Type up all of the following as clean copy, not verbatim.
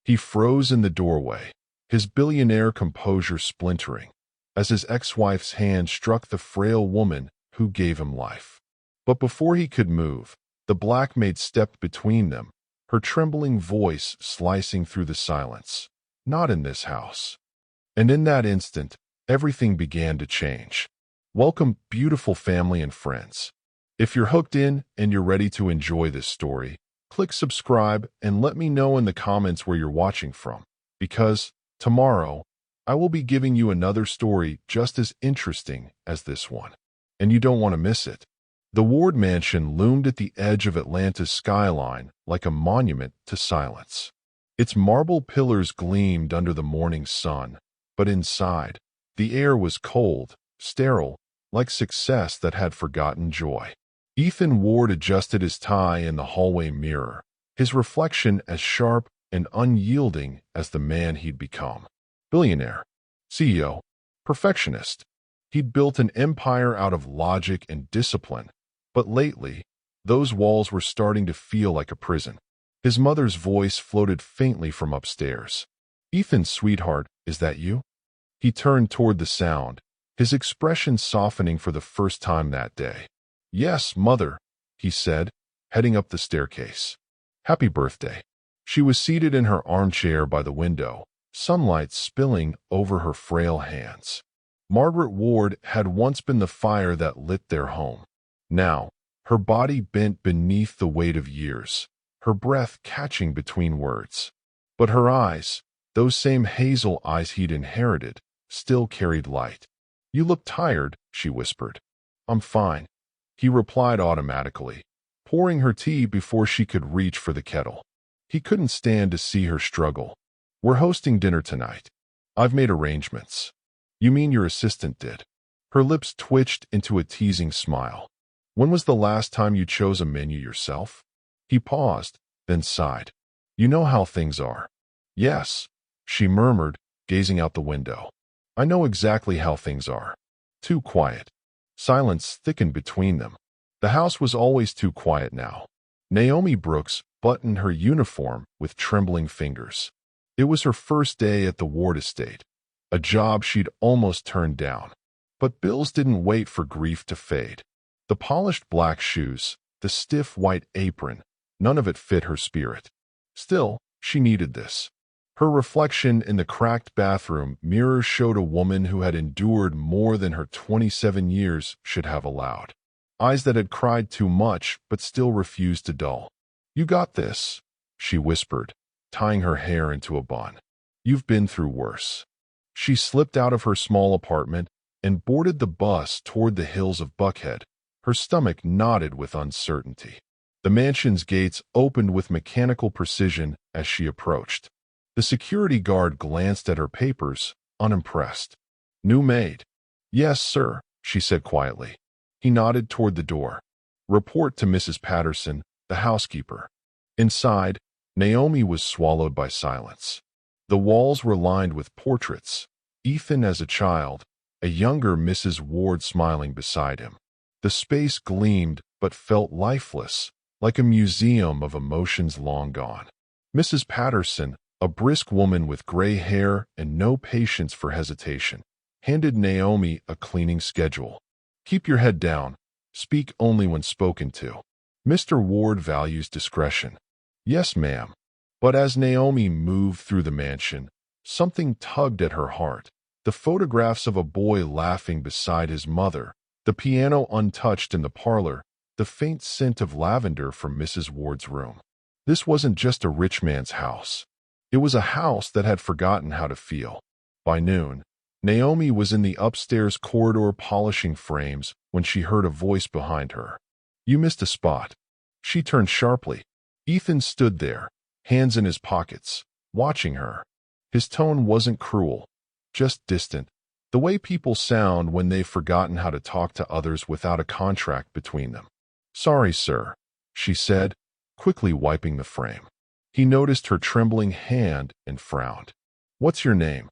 He froze in the doorway, his billionaire composure splintering, as his ex-wife's hand struck the frail woman who gave him life. But before he could move, the black maid stepped between them, her trembling voice slicing through the silence. "Not in this house." And in that instant, everything began to change. Welcome, beautiful family and friends. If you're hooked in and you're ready to enjoy this story, click subscribe and let me know in the comments where you're watching from, because tomorrow I will be giving you another story just as interesting as this one, and you don't want to miss it. The Ward mansion loomed at the edge of Atlanta's skyline like a monument to silence. Its marble pillars gleamed under the morning sun, but inside, the air was cold, sterile, like success that had forgotten joy. Ethan Ward adjusted his tie in the hallway mirror, his reflection as sharp and unyielding as the man he'd become. Billionaire, CEO, perfectionist. He'd built an empire out of logic and discipline, but lately, those walls were starting to feel like a prison. His mother's voice floated faintly from upstairs. "Ethan, sweetheart, is that you?" He turned toward the sound, his expression softening for the first time that day. "Yes, Mother," he said, heading up the staircase. "Happy birthday." She was seated in her armchair by the window, sunlight spilling over her frail hands. Margaret Ward had once been the fire that lit their home. Now, her body bent beneath the weight of years, her breath catching between words. But her eyes, those same hazel eyes he'd inherited, still carried light. "You look tired," she whispered. "I'm fine," he replied automatically, pouring her tea before she could reach for the kettle. He couldn't stand to see her struggle. "We're hosting dinner tonight. I've made arrangements." "You mean your assistant did?" Her lips twitched into a teasing smile. "When was the last time you chose a menu yourself?" He paused, then sighed. "You know how things are." "Yes," she murmured, gazing out the window. "I know exactly how things are. Too quiet." Silence thickened between them. The house was always too quiet now. Naomi Brooks buttoned her uniform with trembling fingers. It was her first day at the Ward estate, a job she'd almost turned down. But bills didn't wait for grief to fade. The polished black shoes, the stiff white apron, none of it fit her spirit. Still, she needed this. Her reflection in the cracked bathroom mirror showed a woman who had endured more than her 27 years should have allowed. Eyes that had cried too much but still refused to dull. "You got this," she whispered, tying her hair into a bun. "You've been through worse." She slipped out of her small apartment and boarded the bus toward the hills of Buckhead, her stomach knotted with uncertainty. The mansion's gates opened with mechanical precision as she approached. The security guard glanced at her papers, unimpressed. "New maid?" "Yes, sir," she said quietly. He nodded toward the door. "Report to Mrs. Patterson, the housekeeper." Inside, Naomi was swallowed by silence. The walls were lined with portraits, Ethan as a child, a younger Mrs. Ward smiling beside him. The space gleamed but felt lifeless, like a museum of emotions long gone. Mrs. Patterson, a brisk woman with gray hair and no patience for hesitation, handed Naomi a cleaning schedule. "Keep your head down. Speak only when spoken to. Mr. Ward values discretion." "Yes, ma'am." But as Naomi moved through the mansion, something tugged at her heart. The photographs of a boy laughing beside his mother, the piano untouched in the parlor, the faint scent of lavender from Mrs. Ward's room. This wasn't just a rich man's house. It was a house that had forgotten how to feel. By noon, Naomi was in the upstairs corridor polishing frames when she heard a voice behind her. "You missed a spot." She turned sharply. Ethan stood there, hands in his pockets, watching her. His tone wasn't cruel, just distant, the way people sound when they've forgotten how to talk to others without a contract between them. "Sorry, sir," she said, quickly wiping the frame. He noticed her trembling hand and frowned. "What's your name?"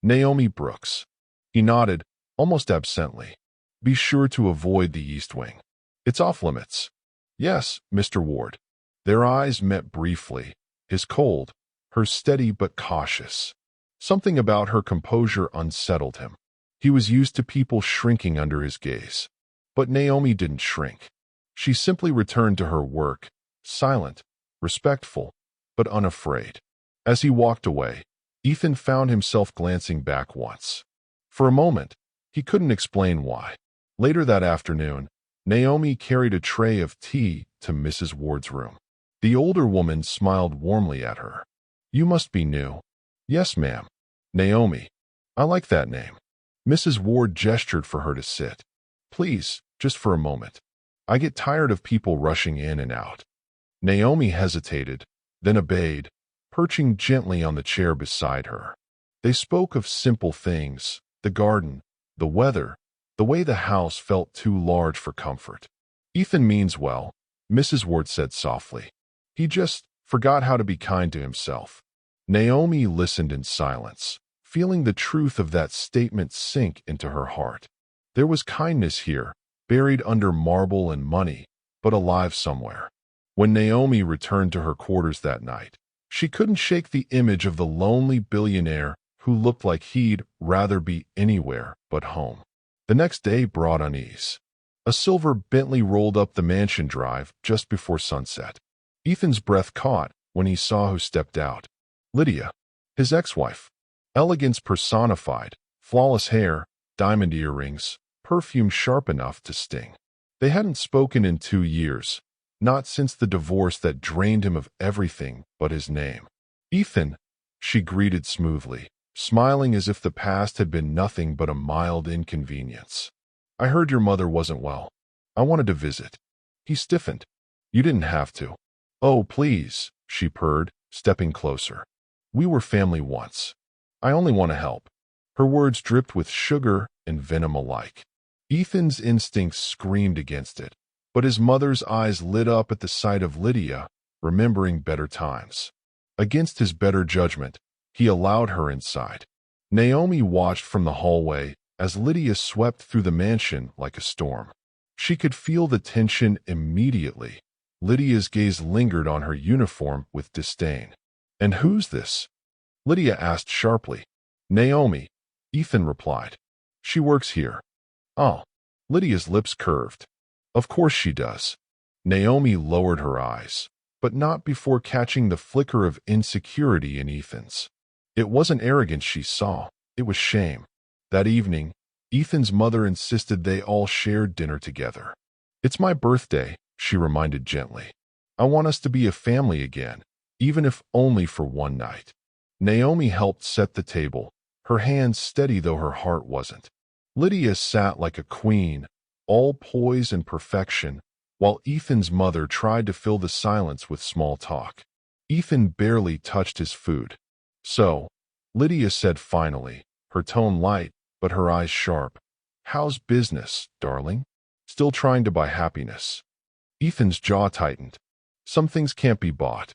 "Naomi Brooks." He nodded, almost absently. "Be sure to avoid the East Wing. It's off limits." "Yes, Mr. Ward." Their eyes met briefly, his cold, her steady but cautious. Something about her composure unsettled him. He was used to people shrinking under his gaze. But Naomi didn't shrink. She simply returned to her work, silent, respectful, but unafraid. As he walked away, Ethan found himself glancing back once. For a moment, he couldn't explain why. Later that afternoon, Naomi carried a tray of tea to Mrs. Ward's room. The older woman smiled warmly at her. "You must be new." "Yes, ma'am." "Naomi. I like that name." Mrs. Ward gestured for her to sit. "Please, just for a moment. I get tired of people rushing in and out." Naomi hesitated, then obeyed, perching gently on the chair beside her. They spoke of simple things, the garden, the weather, the way the house felt too large for comfort. "Ethan means well," Mrs. Ward said softly. "He just forgot how to be kind to himself." Naomi listened in silence, feeling the truth of that statement sink into her heart. There was kindness here, buried under marble and money, but alive somewhere. When Naomi returned to her quarters that night, she couldn't shake the image of the lonely billionaire who looked like he'd rather be anywhere but home. The next day brought unease. A silver Bentley rolled up the mansion drive just before sunset. Ethan's breath caught when he saw who stepped out. Lydia, his ex-wife. Elegance personified, flawless hair, diamond earrings, perfume sharp enough to sting. They hadn't spoken in 2 years, not since the divorce that drained him of everything but his name. "Ethan," she greeted smoothly, smiling as if the past had been nothing but a mild inconvenience. "I heard your mother wasn't well. I wanted to visit." He stiffened. "You didn't have to." "Oh, please," she purred, stepping closer. "We were family once. I only want to help." Her words dripped with sugar and venom alike. Ethan's instincts screamed against it, but his mother's eyes lit up at the sight of Lydia, remembering better times. Against his better judgment, he allowed her inside. Naomi watched from the hallway as Lydia swept through the mansion like a storm. She could feel the tension immediately. Lydia's gaze lingered on her uniform with disdain. "And who's this?" Lydia asked sharply. "Naomi," Ethan replied. "She works here." "Oh." Lydia's lips curved. "Of course she does." Naomi lowered her eyes, but not before catching the flicker of insecurity in Ethan's. It wasn't arrogance she saw, it was shame. That evening, Ethan's mother insisted they all shared dinner together. "It's my birthday," she reminded gently. "I want us to be a family again, even if only for one night." Naomi helped set the table, her hands steady though her heart wasn't. Lydia sat like a queen, all poise and perfection, while Ethan's mother tried to fill the silence with small talk. Ethan barely touched his food. "So," Lydia said finally, her tone light, but her eyes sharp. "How's business, darling? Still trying to buy happiness?" Ethan's jaw tightened. "Some things can't be bought."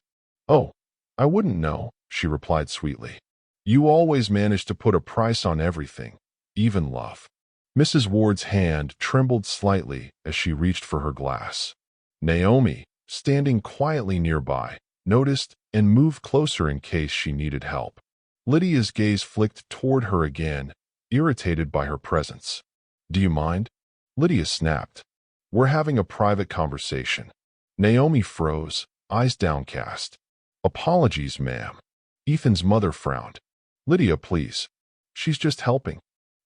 "Oh, I wouldn't know," she replied sweetly. "You always manage to put a price on everything, even love." Mrs. Ward's hand trembled slightly as she reached for her glass. Naomi, standing quietly nearby, noticed and moved closer in case she needed help. Lydia's gaze flicked toward her again, irritated by her presence. "Do you mind?" Lydia snapped. "We're having a private conversation." Naomi froze, eyes downcast. "Apologies, ma'am." Ethan's mother frowned. "Lydia, please. She's just helping."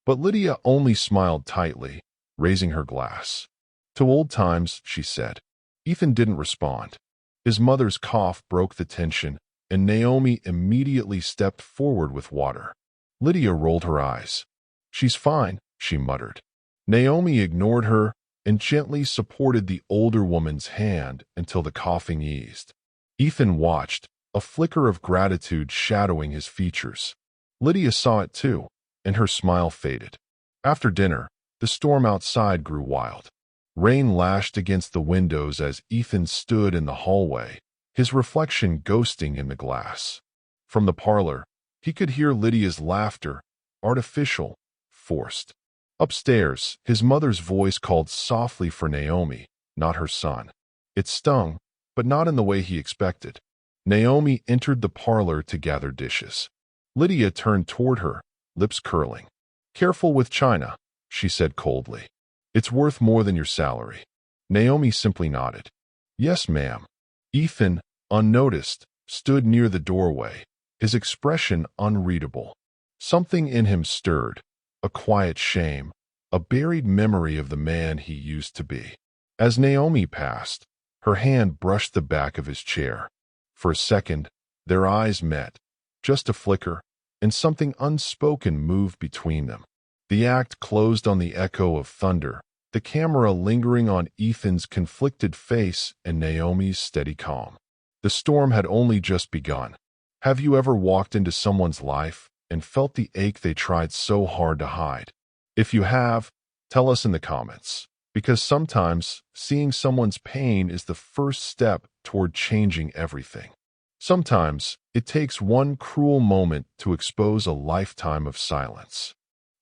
But Lydia only smiled tightly, raising her glass. "To old times," she said. Ethan didn't respond. His mother's cough broke the tension, and Naomi immediately stepped forward with water. Lydia rolled her eyes. "She's fine," she muttered. Naomi ignored her and gently supported the older woman's hand until the coughing eased. Ethan watched, a flicker of gratitude shadowing his features. Lydia saw it too, and her smile faded. After dinner, the storm outside grew wild. Rain lashed against the windows as Ethan stood in the hallway, his reflection ghosting in the glass. From the parlor, he could hear Lydia's laughter, artificial, forced. Upstairs, his mother's voice called softly for Naomi, not her son. It stung, but not in the way he expected. Naomi entered the parlor to gather dishes. Lydia turned toward her, lips curling. "Careful with China," she said coldly. "It's worth more than your salary." Naomi simply nodded. "Yes, ma'am." Ethan, unnoticed, stood near the doorway, his expression unreadable. Something in him stirred, a quiet shame, a buried memory of the man he used to be. As Naomi passed, her hand brushed the back of his chair. For a second, their eyes met, just a flicker, and something unspoken moved between them. The act closed on the echo of thunder, the camera lingering on Ethan's conflicted face and Naomi's steady calm. The storm had only just begun. Have you ever walked into someone's life and felt the ache they tried so hard to hide? If you have, tell us in the comments, because sometimes seeing someone's pain is the first step toward changing everything. Sometimes it takes one cruel moment to expose a lifetime of silence.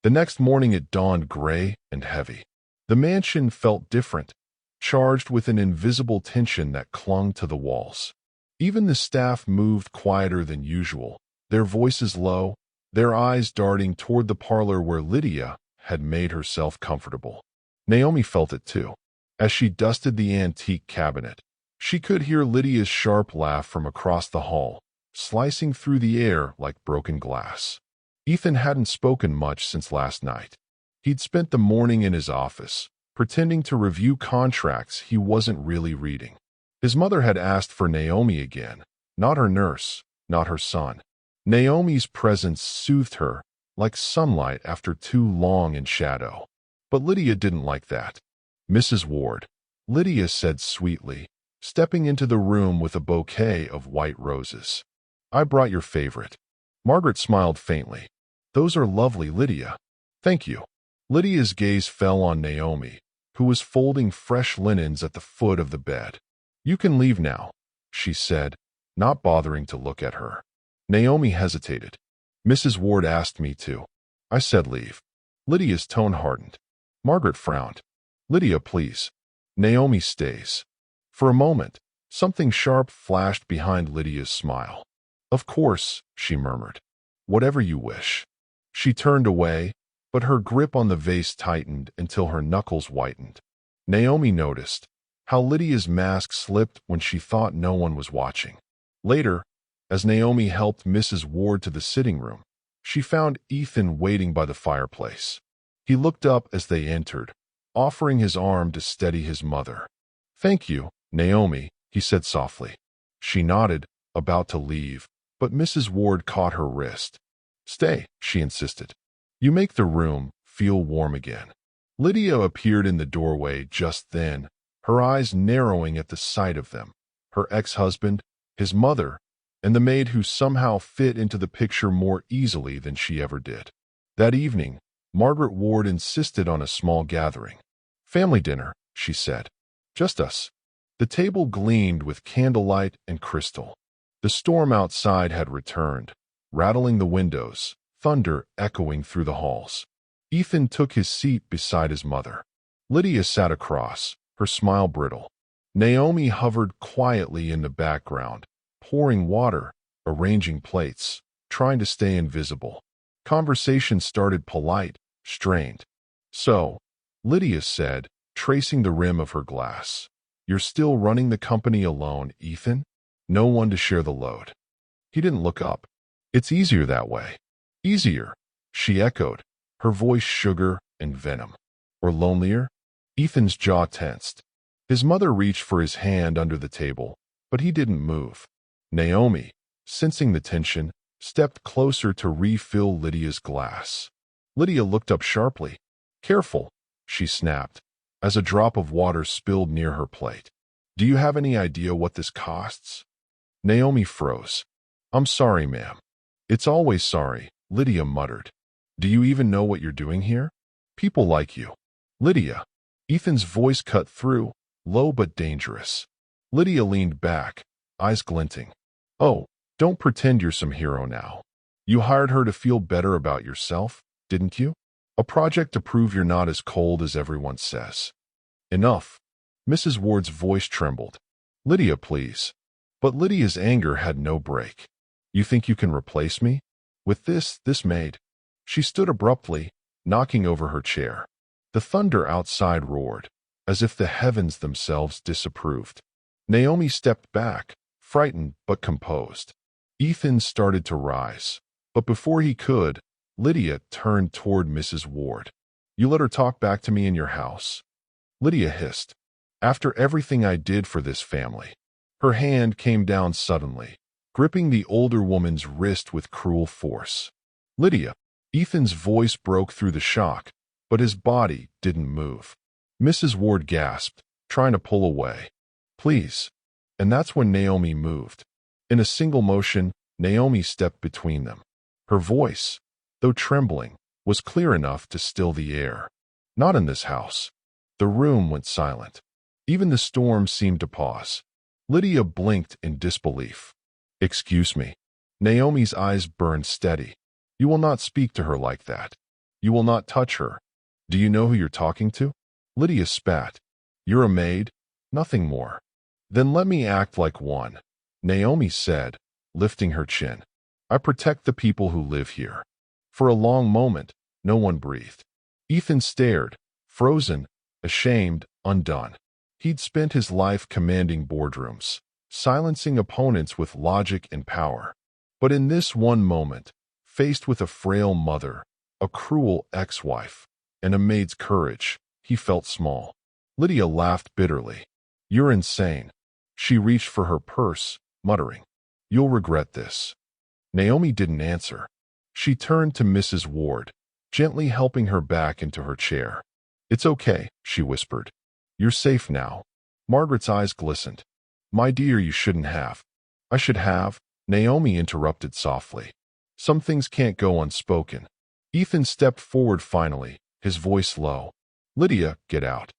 The next morning it dawned gray and heavy. The mansion felt different, charged with an invisible tension that clung to the walls. Even the staff moved quieter than usual, their voices low, their eyes darting toward the parlor where Lydia had made herself comfortable. Naomi felt it too. As she dusted the antique cabinet, she could hear Lydia's sharp laugh from across the hall, slicing through the air like broken glass. Ethan hadn't spoken much since last night. He'd spent the morning in his office, pretending to review contracts he wasn't really reading. His mother had asked for Naomi again, not her nurse, not her son. Naomi's presence soothed her, like sunlight after too long in shadow. But Lydia didn't like that. "Mrs. Ward," Lydia said sweetly, stepping into the room with a bouquet of white roses. "I brought your favorite." Margaret smiled faintly. "Those are lovely, Lydia." "Thank you." Lydia's gaze fell on Naomi, who was folding fresh linens at the foot of the bed. "You can leave now," she said, not bothering to look at her. Naomi hesitated. "Mrs. Ward asked me to." I said leave. Lydia's tone hardened. Margaret frowned. "Lydia, please." "Naomi stays." For a moment, something sharp flashed behind Lydia's smile. "Of course," she murmured. "Whatever you wish." She turned away, but her grip on the vase tightened until her knuckles whitened. Naomi noticed how Lydia's mask slipped when she thought no one was watching. Later, as Naomi helped Mrs. Ward to the sitting room, she found Ethan waiting by the fireplace. He looked up as they entered, offering his arm to steady his mother. "Thank you, Naomi," he said softly. She nodded, about to leave, but Mrs. Ward caught her wrist. "Stay," she insisted. "You make the room feel warm again." Lydia appeared in the doorway just then, her eyes narrowing at the sight of them. Her ex-husband, his mother, and the maid who somehow fit into the picture more easily than she ever did. That evening, Margaret Ward insisted on a small gathering. "Family dinner," she said. "Just us." The table gleamed with candlelight and crystal. The storm outside had returned, rattling the windows, thunder echoing through the halls. Ethan took his seat beside his mother. Lydia sat across, her smile brittle. Naomi hovered quietly in the background, pouring water, arranging plates, trying to stay invisible. Conversation started polite, strained. "So," Lydia said, tracing the rim of her glass, "you're still running the company alone, Ethan? No one to share the load?" He didn't look up. "It's easier that way." "Easier," she echoed, her voice sugar and venom. "Or lonelier?" Ethan's jaw tensed. His mother reached for his hand under the table, but he didn't move. Naomi, sensing the tension, stepped closer to refill Lydia's glass. Lydia looked up sharply. "Careful," she snapped, as a drop of water spilled near her plate. "Do you have any idea what this costs?" Naomi froze. "I'm sorry, ma'am." "It's always sorry," Lydia muttered. "Do you even know what you're doing here? People like you." "Lydia." Ethan's voice cut through, low but dangerous. Lydia leaned back, eyes glinting. "Oh, don't pretend you're some hero now. You hired her to feel better about yourself, didn't you? A project to prove you're not as cold as everyone says." "Enough." Mrs. Ward's voice trembled. "Lydia, please." But Lydia's anger had no break. You think you can replace me? With this maid? She stood abruptly, knocking over her chair. The thunder outside roared, as if the heavens themselves disapproved. Naomi stepped back, frightened but composed. Ethan started to rise, but before he could, Lydia turned toward Mrs. Ward. You let her talk back to me in your house? Lydia hissed. After everything I did for this family. Her hand came down suddenly, gripping the older woman's wrist with cruel force. Lydia. Ethan's voice broke through the shock, but his body didn't move. Mrs. Ward gasped, trying to pull away. Please. And that's when Naomi moved. In a single motion, Naomi stepped between them. Her voice, though trembling, was clear enough to still the air. Not in this house. The room went silent. Even the storm seemed to pause. Lydia blinked in disbelief. Excuse me. Naomi's eyes burned steady. You will not speak to her like that. You will not touch her. Do you know who you're talking to? Lydia spat. You're a maid? Nothing more. Then let me act like one, Naomi said, lifting her chin. I protect the people who live here. For a long moment, no one breathed. Ethan stared, frozen, ashamed, undone. He'd spent his life commanding boardrooms, silencing opponents with logic and power. But in this one moment, faced with a frail mother, a cruel ex-wife, and a maid's courage, he felt small. Lydia laughed bitterly. You're insane. She reached for her purse, muttering, You'll regret this. Naomi didn't answer. She turned to Mrs. Ward, gently helping her back into her chair. It's okay, she whispered. You're safe now. Margaret's eyes glistened. My dear, you shouldn't have. I should have, Naomi interrupted softly. Some things can't go unspoken. Ethan stepped forward finally, his voice low. Lydia, get out.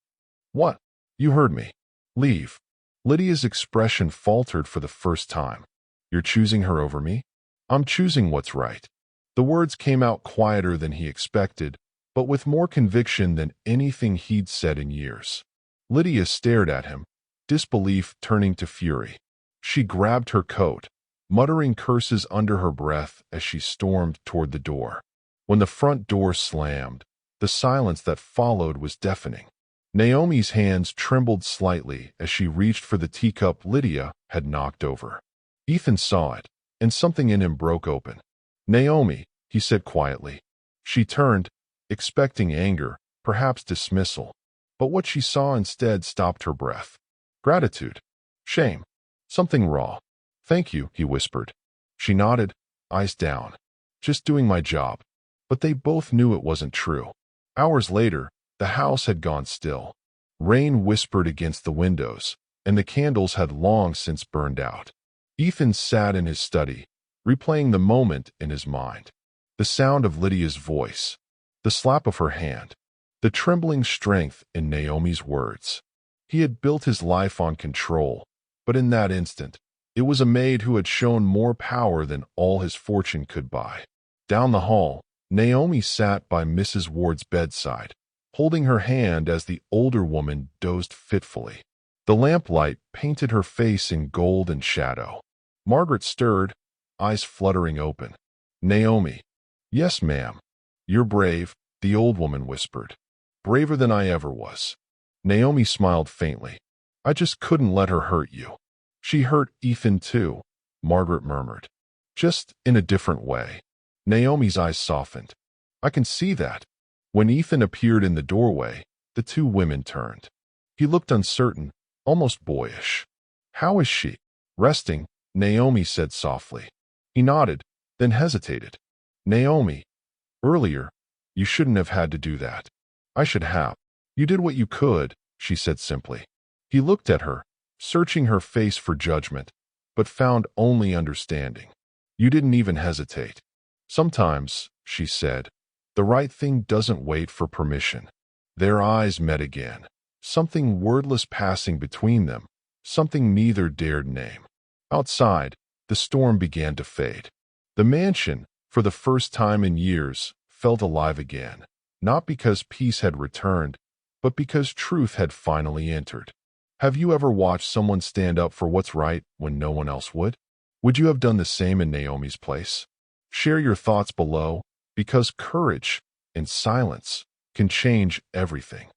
What? You heard me. Leave. Lydia's expression faltered for the first time. You're choosing her over me? I'm choosing what's right. The words came out quieter than he expected, but with more conviction than anything he'd said in years. Lydia stared at him, disbelief turning to fury. She grabbed her coat, muttering curses under her breath as she stormed toward the door. When the front door slammed, the silence that followed was deafening. Naomi's hands trembled slightly as she reached for the teacup Lydia had knocked over. Ethan saw it, and something in him broke open. Naomi, he said quietly. She turned, expecting anger, perhaps dismissal. But what she saw instead stopped her breath. Gratitude. Shame. Something raw. Thank you, he whispered. She nodded, eyes down. Just doing my job. But they both knew it wasn't true. Hours later, the house had gone still. Rain whispered against the windows, and the candles had long since burned out. Ethan sat in his study, replaying the moment in his mind. The sound of Lydia's voice, the slap of her hand, the trembling strength in Naomi's words. He had built his life on control, but in that instant, it was a maid who had shown more power than all his fortune could buy. Down the hall, Naomi sat by Mrs. Ward's bedside, holding her hand as the older woman dozed fitfully. The lamplight painted her face in gold and shadow. Margaret stirred, eyes fluttering open. Naomi. Yes, ma'am. You're brave, the old woman whispered. Braver than I ever was. Naomi smiled faintly. I just couldn't let her hurt you. She hurt Ethan too, Margaret murmured. Just in a different way. Naomi's eyes softened. I can see that. When Ethan appeared in the doorway, the two women turned. He looked uncertain, almost boyish. How is she? Resting, Naomi said softly. He nodded, then hesitated. Naomi, earlier, you shouldn't have had to do that. I should have. You did what you could, she said simply. He looked at her, searching her face for judgment, but found only understanding. You didn't even hesitate. Sometimes, she said, the right thing doesn't wait for permission. Their eyes met again, something wordless passing between them, something neither dared name. Outside, the storm began to fade. The mansion, for the first time in years, felt alive again, not because peace had returned, but because truth had finally entered. Have you ever watched someone stand up for what's right when no one else would? Would you have done the same in Naomi's place? Share your thoughts below, because courage and silence can change everything.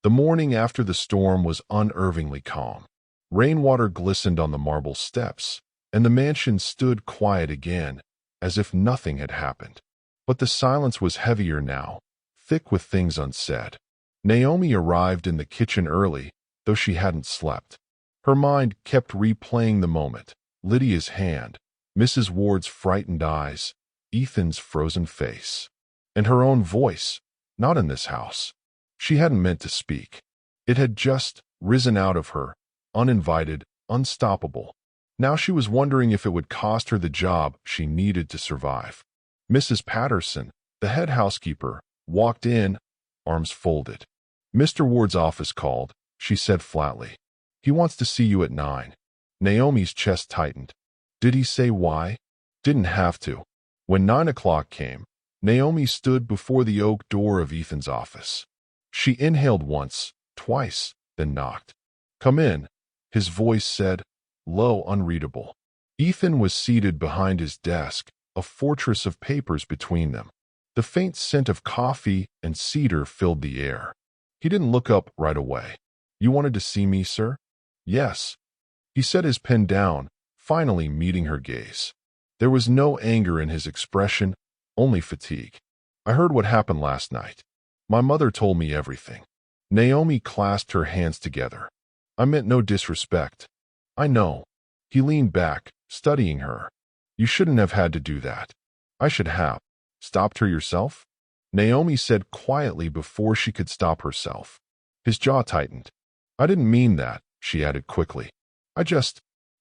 The morning after the storm was unnervingly calm. Rainwater glistened on the marble steps, and the mansion stood quiet again, as if nothing had happened. But the silence was heavier now, thick with things unsaid. Naomi arrived in the kitchen early, though she hadn't slept. Her mind kept replaying the moment: Lydia's hand, Mrs. Ward's frightened eyes, Ethan's frozen face, and her own voice. Not in this house. She hadn't meant to speak. It had just risen out of her, uninvited, unstoppable. Now she was wondering if it would cost her the job she needed to survive. Mrs. Patterson, the head housekeeper, walked in, arms folded. Mr. Ward's office called, she said flatly. He wants to see you at 9. Naomi's chest tightened. Did he say why? Didn't have to. When 9 o'clock came, Naomi stood before the oak door of Ethan's office. She inhaled once, twice, then knocked. Come in, his voice said, low, unreadable. Ethan was seated behind his desk, a fortress of papers between them. The faint scent of coffee and cedar filled the air. He didn't look up right away. You wanted to see me, sir? Yes. He set his pen down, finally meeting her gaze. There was no anger in his expression, only fatigue. I heard what happened last night. My mother told me everything. Naomi clasped her hands together. I meant no disrespect. I know. He leaned back, studying her. You shouldn't have had to do that. I should have. Stopped her yourself? Naomi said quietly before she could stop herself. His jaw tightened. I didn't mean that, she added quickly.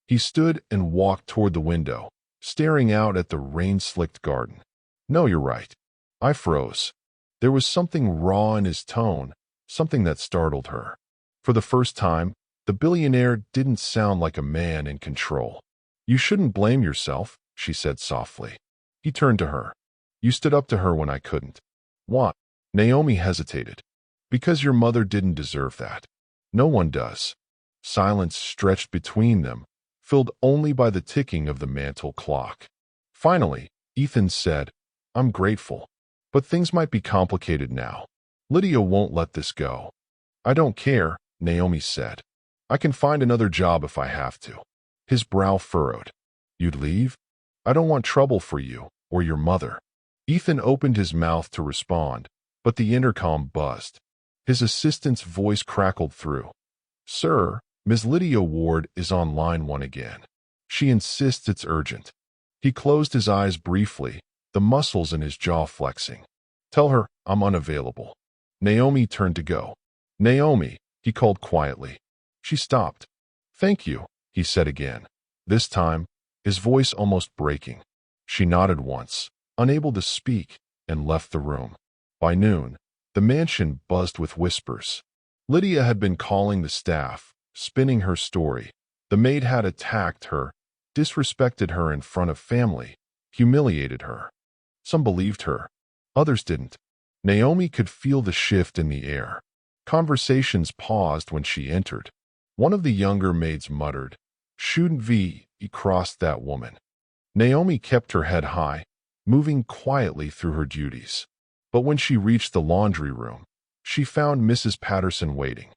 He stood and walked toward the window, staring out at the rain-slicked garden. No, you're right. I froze. There was something raw in his tone, something that startled her. For the first time, the billionaire didn't sound like a man in control. You shouldn't blame yourself, she said softly. He turned to her. You stood up to her when I couldn't. What? Naomi hesitated. Because your mother didn't deserve that. No one does. Silence stretched between them, filled only by the ticking of the mantel clock. Finally, Ethan said, I'm grateful. But things might be complicated now. Lydia won't let this go. I don't care, Naomi said. I can find another job if I have to. His brow furrowed. You'd leave? I don't want trouble for you, or your mother. Ethan opened his mouth to respond, but the intercom buzzed. His assistant's voice crackled through. Sir, Ms. Lydia Ward is on line 1 again. She insists it's urgent. He closed his eyes briefly, the muscles in his jaw flexing. Tell her I'm unavailable. Naomi turned to go. Naomi, he called quietly. She stopped. Thank you, he said again. This time, his voice almost breaking. She nodded once, unable to speak, and left the room. By noon, the mansion buzzed with whispers. Lydia had been calling the staff, spinning her story. The maid had attacked her, disrespected her in front of family, humiliated her. Some believed her. Others didn't. Naomi could feel the shift in the air. Conversations paused when she entered. One of the younger maids muttered, Shouldn't he crossed that woman. Naomi kept her head high, moving quietly through her duties. But when she reached the laundry room, she found Mrs. Patterson waiting.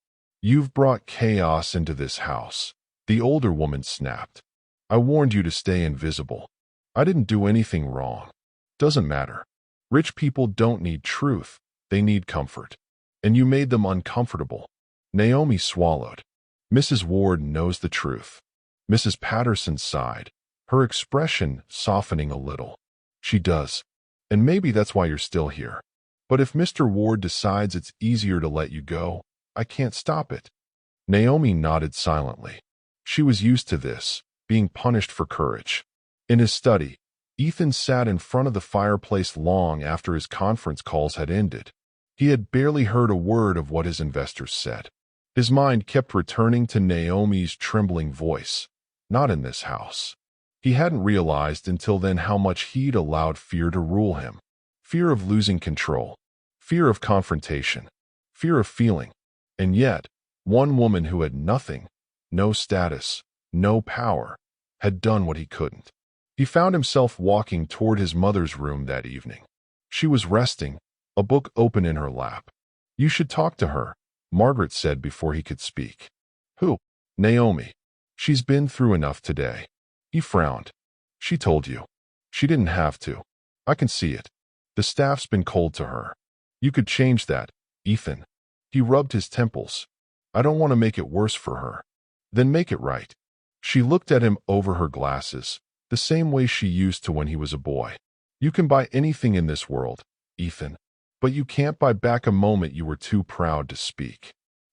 You've brought chaos into this house, the older woman snapped. I warned you to stay invisible. I didn't do anything wrong. Doesn't matter. Rich people don't need truth, they need comfort. And you made them uncomfortable. Naomi swallowed. Mrs. Ward knows the truth. Mrs. Patterson sighed, her expression softening a little. She does. And maybe that's why you're still here. But if Mr. Ward decides it's easier to let you go, I can't stop it. Naomi nodded silently. She was used to this, being punished for courage. In his study, Ethan sat in front of the fireplace long after his conference calls had ended. He had barely heard a word of what his investors said. His mind kept returning to Naomi's trembling voice. Not in this house. He hadn't realized until then how much he'd allowed fear to rule him. Fear of losing control. Fear of confrontation. Fear of feeling. And yet, One woman who had nothing, no status, no power, had done what he couldn't. He found himself walking toward his mother's room that evening. She was resting, a book open in her lap. "You should talk to her," Margaret said before he could speak. "Who?" "Naomi. She's been through enough today." He frowned. "She told you." "She didn't have to. I can see it. The staff's been cold to her. You could change that, Ethan." He rubbed his temples. "I don't want to make it worse for her." "Then make it right." She looked at him over her glasses, the same way she used to when he was a boy. "You can buy anything in this world, Ethan, but you can't buy back a moment you were too proud to speak."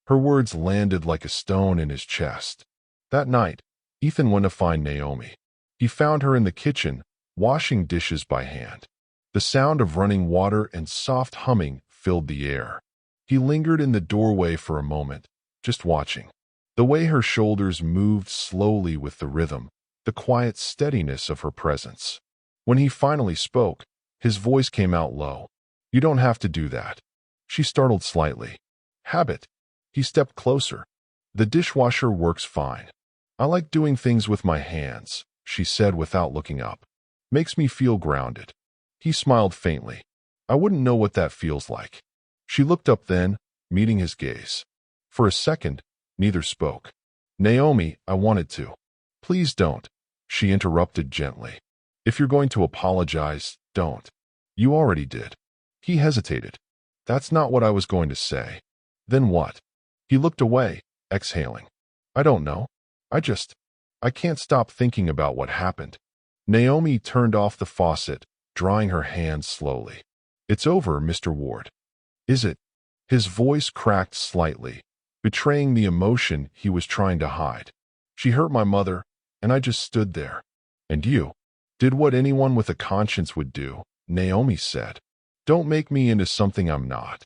Her words landed like a stone in his chest. That night, Ethan went to find Naomi. He found her in the kitchen, washing dishes by hand. The sound of running water and soft humming filled the air. He lingered in the doorway for a moment, just watching. The way her shoulders moved slowly with the rhythm, the quiet steadiness of her presence. When he finally spoke, his voice came out low. "You don't have to do that." She startled slightly. "Habit." He stepped closer. "The dishwasher works fine. I like doing things with my hands," she said without looking up. "Makes me feel grounded." He smiled faintly. "I wouldn't know what that feels like." She looked up then, meeting his gaze. For a second, neither spoke. "Naomi, I wanted to." "Please don't," she interrupted gently. "If you're going to apologize, don't. You already did." He hesitated. "That's not what I was going to say." "Then what?" He looked away, exhaling. "I don't know. I can't stop thinking about what happened." Naomi turned off the faucet, drying her hands slowly. "It's over, Mr. Ward." "Is it?" His voice cracked slightly, betraying the emotion he was trying to hide. "She hurt my mother, and I just stood there." "And you did what anyone with a conscience would do," Naomi said. "Don't make me into something I'm not."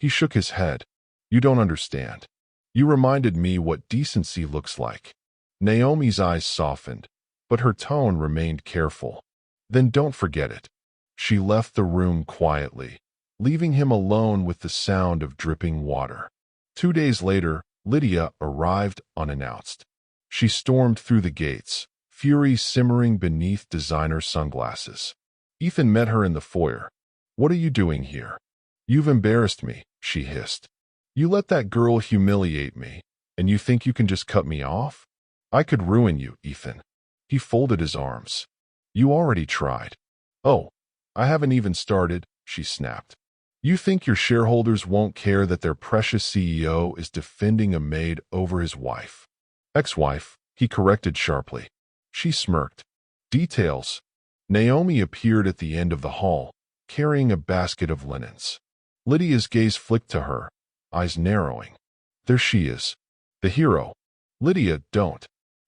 He shook his head. "You don't understand. You reminded me what decency looks like." Naomi's eyes softened, but her tone remained careful. "Then don't forget it." She left the room quietly, leaving him alone with the sound of dripping water. 2 days later, Lydia arrived unannounced. She stormed through the gates, fury simmering beneath designer sunglasses. Ethan met her in the foyer. "What are you doing here?" "You've embarrassed me," she hissed. "You let that girl humiliate me, and you think you can just cut me off?" "I could ruin you, Ethan." He folded his arms. "You already tried." "Oh, I haven't even started," she snapped. "You think your shareholders won't care that their precious CEO is defending a maid over his wife?" "Ex-wife," he corrected sharply. She smirked. "Details." Naomi appeared at the end of the hall, carrying a basket of linens. Lydia's gaze flicked to her, eyes narrowing. There she is. The hero. "Lydia, don't."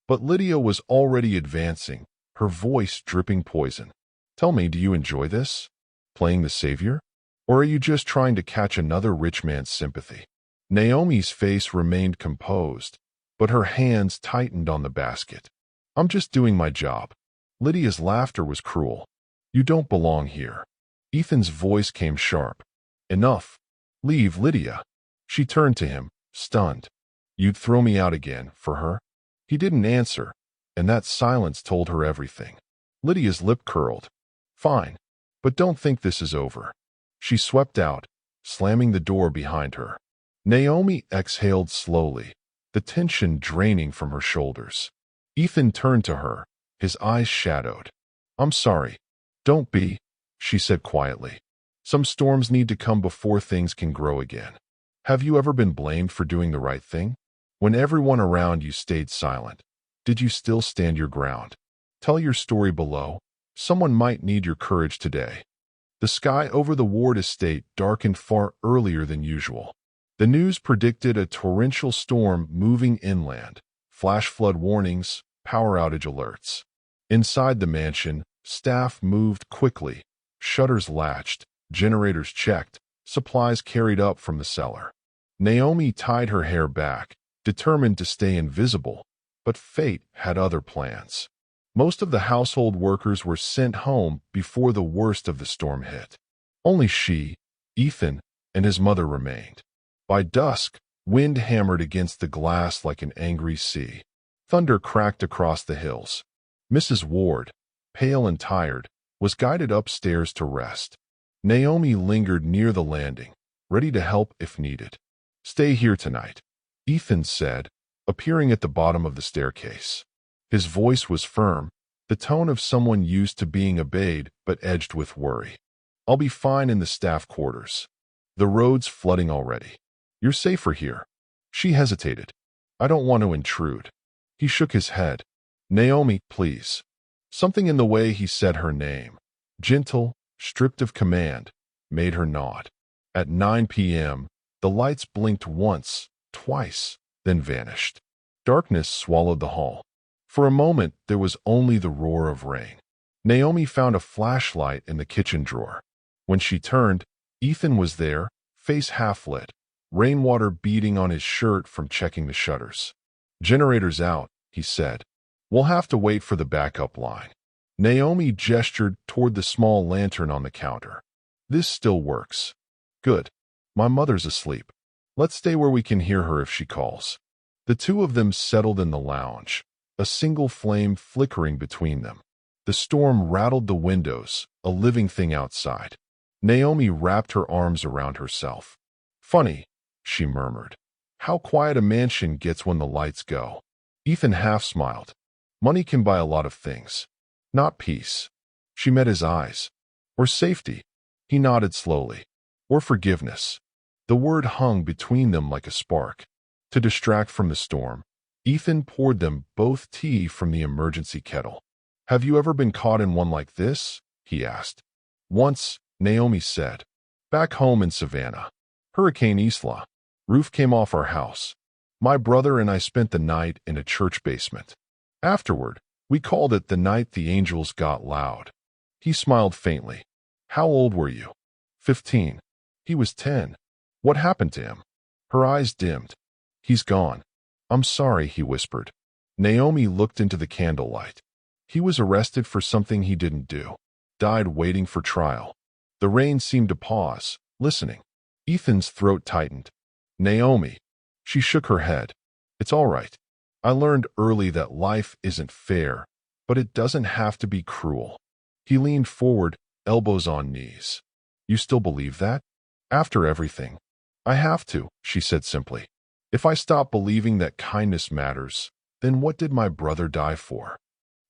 But Lydia was already advancing, her voice dripping poison. "Tell me, do you enjoy this? Playing the savior? Or are you just trying to catch another rich man's sympathy?" Naomi's face remained composed, but her hands tightened on the basket. "I'm just doing my job." Lydia's laughter was cruel. "You don't belong here." Ethan's voice came sharp. "Enough. Leave, Lydia." She turned to him, stunned. "You'd throw me out again, for her?" He didn't answer, and that silence told her everything. Lydia's lip curled. "Fine, but don't think this is over." She swept out, slamming the door behind her. Naomi exhaled slowly, the tension draining from her shoulders. Ethan turned to her, his eyes shadowed. "I'm sorry." "Don't be," she said quietly. "Some storms need to come before things can grow again." "Have you ever been blamed for doing the right thing? When everyone around you stayed silent, did you still stand your ground? Tell your story below. Someone might need your courage today." The sky over the Ward estate darkened far earlier than usual. The news predicted a torrential storm moving inland, flash flood warnings, power outage alerts. Inside the mansion, staff moved quickly, shutters latched, generators checked, supplies carried up from the cellar. Naomi tied her hair back, determined to stay invisible, but fate had other plans. Most of the household workers were sent home before the worst of the storm hit. Only she, Ethan, and his mother remained. By dusk, Wind hammered against the glass like an angry sea. Thunder cracked across the hills. Mrs. Ward, pale and tired, was guided upstairs to rest. Naomi lingered near the landing, ready to help if needed. "Stay here tonight," Ethan said, appearing at the bottom of the staircase. His voice was firm, the tone of someone used to being obeyed but edged with worry. "I'll be fine in the staff quarters. The road's flooding already. You're safer here." She hesitated. "I don't want to intrude." He shook his head. "Naomi, please." Something in the way he said her name, gentle, stripped of command, made her nod. At 9 p.m., the lights blinked once, twice, then vanished. Darkness swallowed the hall. For a moment, there was only the roar of rain. Naomi found a flashlight in the kitchen drawer. When she turned, Ethan was there, face half-lit, rainwater beading on his shirt from checking the shutters. "Generator's out," he said. "We'll have to wait for the backup line." Naomi gestured toward the small lantern on the counter. "This still works." "Good. My mother's asleep. Let's stay where we can hear her if she calls." The two of them settled in the lounge, a single flame flickering between them. The storm rattled the windows, a living thing outside. Naomi wrapped her arms around herself. "Funny," she murmured, "how quiet a mansion gets when the lights go." Ethan half-smiled. "Money can buy a lot of things. Not peace." She met his eyes. "Or safety." He nodded slowly. "Or forgiveness." The word hung between them like a spark. To distract from the storm, Ethan poured them both tea from the emergency kettle. "Have you ever been caught in one like this?" he asked. "Once," Naomi said. "Back home in Savannah. Hurricane Isla. Roof came off our house. My brother and I spent the night in a church basement. Afterward, we called it the night the angels got loud." He smiled faintly. "How old were you?" 15. He was 10. "What happened to him?" Her eyes dimmed. "He's gone." "I'm sorry," he whispered. Naomi looked into the candlelight. "He was arrested for something he didn't do. Died waiting for trial." The rain seemed to pause, listening. Ethan's throat tightened. "Naomi." She shook her head. "It's all right. I learned early that life isn't fair, but it doesn't have to be cruel." He leaned forward, elbows on knees. "You still believe that?" "After everything." "I have to," she said simply. "If I stop believing that kindness matters, then what did my brother die for?"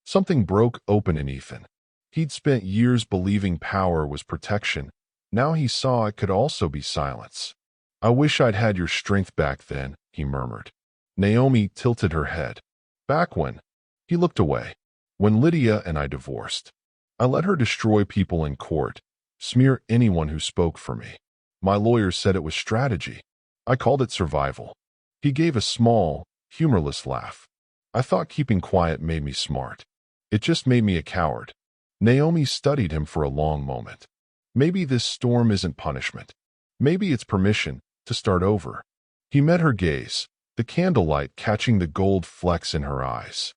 Something broke open in Ethan. He'd spent years believing power was protection. Now he saw it could also be silence. "I wish I'd had your strength back then," he murmured. Naomi tilted her head. "Back when?" He looked away. "When Lydia and I divorced. I let her destroy people in court, smear anyone who spoke for me. My lawyer said it was strategy. I called it survival." He gave a small, humorless laugh. "I thought keeping quiet made me smart. It just made me a coward." Naomi studied him for a long moment. Maybe this storm isn't punishment. Maybe it's permission to start over. He met her gaze, the candlelight catching the gold flecks in her eyes.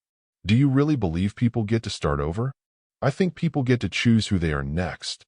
"Do you really believe people get to start over?" "I think people get to choose who they are next."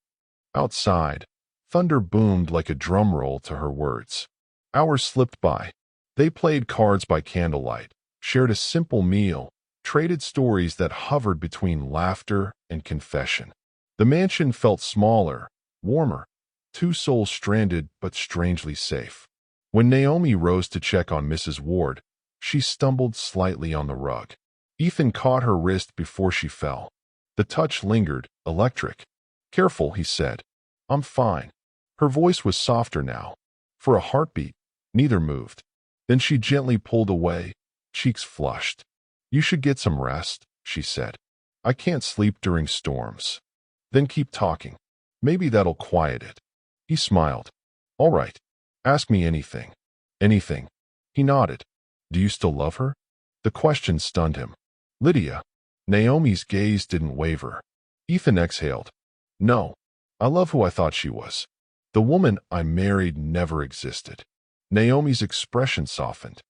Outside, thunder boomed like a drum roll to her words. Hours slipped by. They played cards by candlelight, shared a simple meal, traded stories that hovered between laughter and confession. The mansion felt smaller, warmer, two souls stranded but strangely safe. When Naomi rose to check on Mrs. Ward, she stumbled slightly on the rug. Ethan caught her wrist before she fell. The touch lingered, electric. "Careful," he said. "I'm fine." Her voice was softer now. For a heartbeat, neither moved. Then she gently pulled away, cheeks flushed. "You should get some rest," she said. "I can't sleep during storms." "Then keep talking. Maybe that'll quiet it." He smiled. "All right. Ask me anything." "Anything." He nodded. "Do you still love her?" The question stunned him. "Lydia." Naomi's gaze didn't waver. Ethan exhaled. "No. I love who I thought she was. The woman I married never existed." Naomi's expression softened.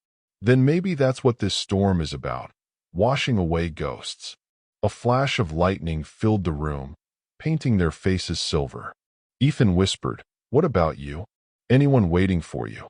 "Then maybe that's what this storm is about. Washing away ghosts." A flash of lightning filled the room, painting their faces silver. Ethan whispered, "What about you? Anyone waiting for you?"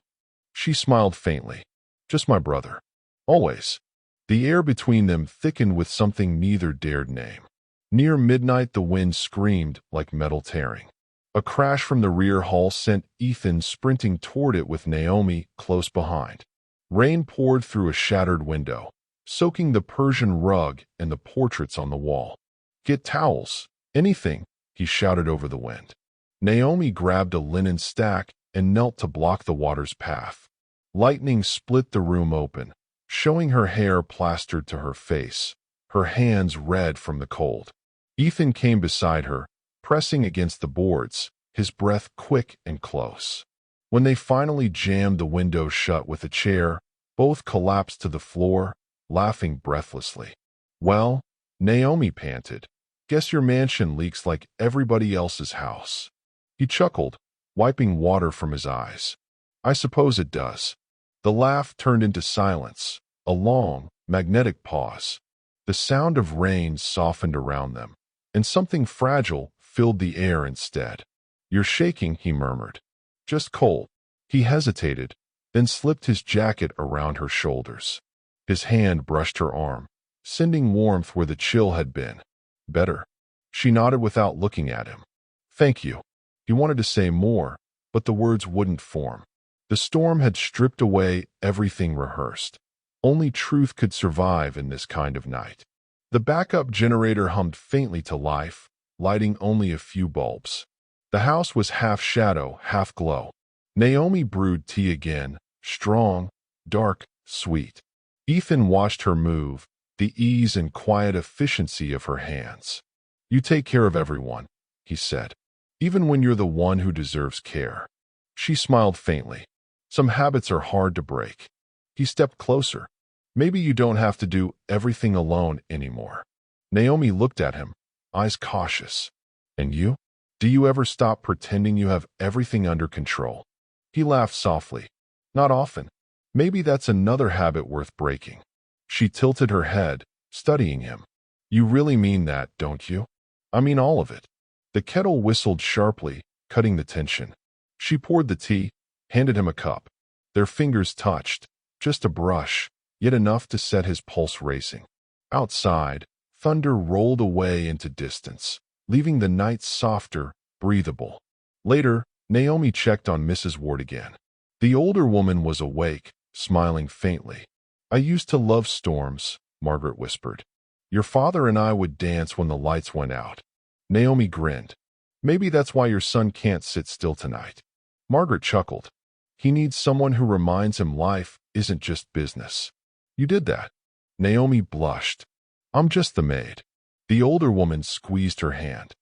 She smiled faintly. Just my brother. Always. The air between them thickened with something neither dared name. Near midnight the wind screamed like metal tearing. A crash from the rear hall sent Ethan sprinting toward it with Naomi close behind. Rain poured through a shattered window, soaking the Persian rug and the portraits on the wall. "Get towels, anything," he shouted over the wind. Naomi grabbed a linen stack and knelt to block the water's path. Lightning split the room open, showing her hair plastered to her face, her hands red from the cold. Ethan came beside her, pressing against the boards, his breath quick and close. When they finally jammed the window shut with a chair, both collapsed to the floor, laughing breathlessly. "Well," Naomi panted, "guess your mansion leaks like everybody else's house." He chuckled, wiping water from his eyes. "I suppose it does." The laugh turned into silence, a long, magnetic pause. The sound of rain softened around them, and something fragile filled the air instead. "You're shaking," he murmured. "Just cold." He hesitated, then slipped his jacket around her shoulders. His hand brushed her arm, sending warmth where the chill had been. "Better." She nodded without looking at him. "Thank you." He wanted to say more, but the words wouldn't form. The storm had stripped away everything rehearsed. Only truth could survive in this kind of night. The backup generator hummed faintly to life, lighting only a few bulbs. The house was half shadow, half glow. Naomi brewed tea again, strong, dark, sweet. Ethan watched her move, the ease and quiet efficiency of her hands. "You take care of everyone," he said, "even when you're the one who deserves care." She smiled faintly. "Some habits are hard to break." He stepped closer. "Maybe you don't have to do everything alone anymore." Naomi looked at him, eyes cautious. "And you? Do you ever stop pretending you have everything under control?" He laughed softly. "Not often." "Maybe that's another habit worth breaking." She tilted her head, studying him. "You really mean that, don't you?" "I mean all of it." The kettle whistled sharply, cutting the tension. She poured the tea, handed him a cup. Their fingers touched, just a brush, yet enough to set his pulse racing. Outside, thunder rolled away into distance, leaving the night softer, breathable. Later, Naomi checked on Mrs. Ward again. The older woman was awake, smiling faintly. "I used to love storms," Margaret whispered. "Your father and I would dance when the lights went out." Naomi grinned. "Maybe that's why your son can't sit still tonight." Margaret chuckled. "He needs someone who reminds him life isn't just business." "You did that." Naomi blushed. "I'm just the maid." The older woman squeezed her hand.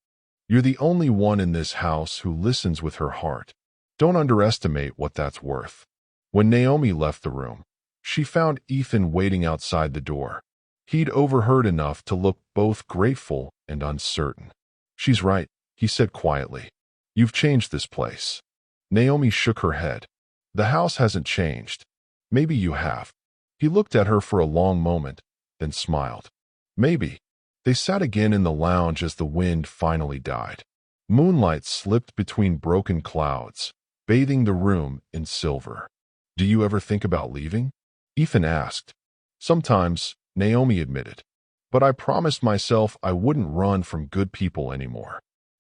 "You're the only one in this house who listens with her heart. Don't underestimate what that's worth." When Naomi left the room, she found Ethan waiting outside the door. He'd overheard enough to look both grateful and uncertain. "She's right," he said quietly. "You've changed this place." Naomi shook her head. "The house hasn't changed. Maybe you have." He looked at her for a long moment, then smiled. "Maybe." They sat again in the lounge as the wind finally died. Moonlight slipped between broken clouds, bathing the room in silver. "Do you ever think about leaving?" Ethan asked. "Sometimes," Naomi admitted. "But I promised myself I wouldn't run from good people anymore."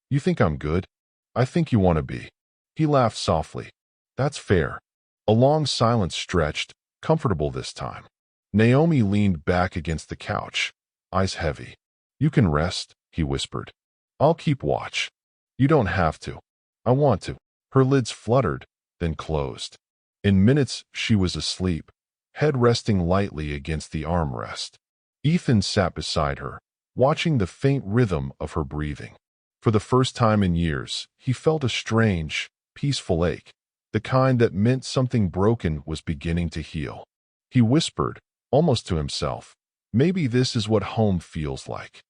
"You think I'm good?" "I think you want to be." He laughed softly. "That's fair." A long silence stretched, comfortable this time. Naomi leaned back against the couch, eyes heavy. "You can rest," he whispered. "I'll keep watch." "You don't have to." "I want to." Her lids fluttered, then closed. In minutes she was asleep, head resting lightly against the armrest. Ethan sat beside her, watching the faint rhythm of her breathing. For the first time in years, he felt a strange, peaceful ache, the kind that meant something broken was beginning to heal. He whispered, almost to himself, "Maybe this is what home feels like."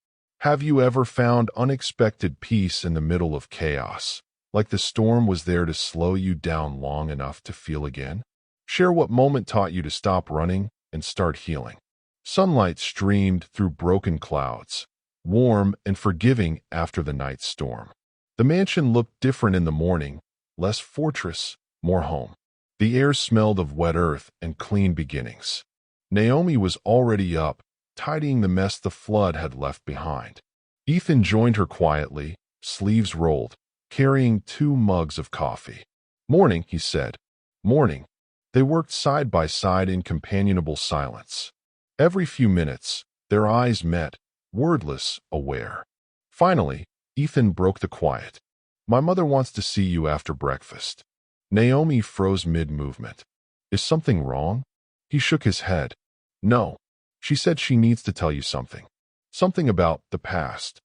Have you ever found unexpected peace in the middle of chaos, like the storm was there to slow you down long enough to feel again? Share what moment taught you to stop running and start healing. Sunlight streamed through broken clouds, warm and forgiving after the night's storm. The mansion looked different in the morning, less fortress, more home. The air smelled of wet earth and clean beginnings. Naomi was already up, tidying the mess the flood had left behind. Ethan joined her quietly, sleeves rolled, carrying 2 mugs of coffee. "Morning," he said. "Morning." They worked side by side in companionable silence. Every few minutes, their eyes met, wordless, aware. Finally, Ethan broke the quiet. "My mother wants to see you after breakfast." Naomi froze mid-movement. "Is something wrong?" He shook his head. "No. She said she needs to tell you something. Something about the past."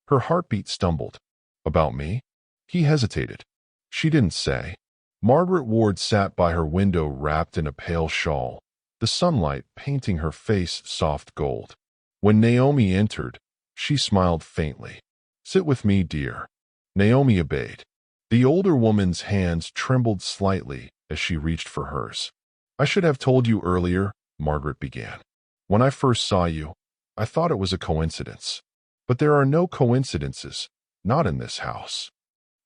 Her heartbeat stumbled. "About me?" He hesitated. She didn't say. Margaret Ward sat by her window wrapped in a pale shawl, the sunlight painting her face soft gold. When Naomi entered, she smiled faintly. "Sit with me, dear." Naomi obeyed. The older woman's hands trembled slightly as she reached for hers. "I should have told you earlier," Margaret began. "When I first saw you, I thought it was a coincidence. But there are no coincidences, not in this house."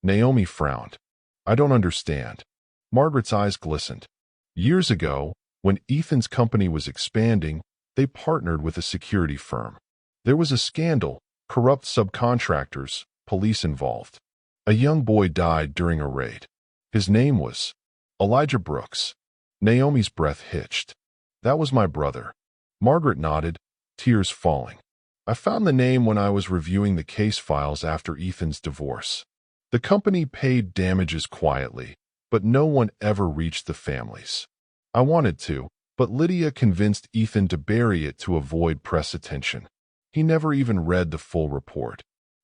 Naomi frowned. "I don't understand." Margaret's eyes glistened. "Years ago, when Ethan's company was expanding, they partnered with a security firm. There was a scandal, corrupt subcontractors, police involved. A young boy died during a raid. His name was Elijah Brooks." Naomi's breath hitched. "That was my brother." Margaret nodded, tears falling. "I found the name when I was reviewing the case files after Ethan's divorce. The company paid damages quietly, but no one ever reached the families. I wanted to, but Lydia convinced Ethan to bury it to avoid press attention. He never even read the full report."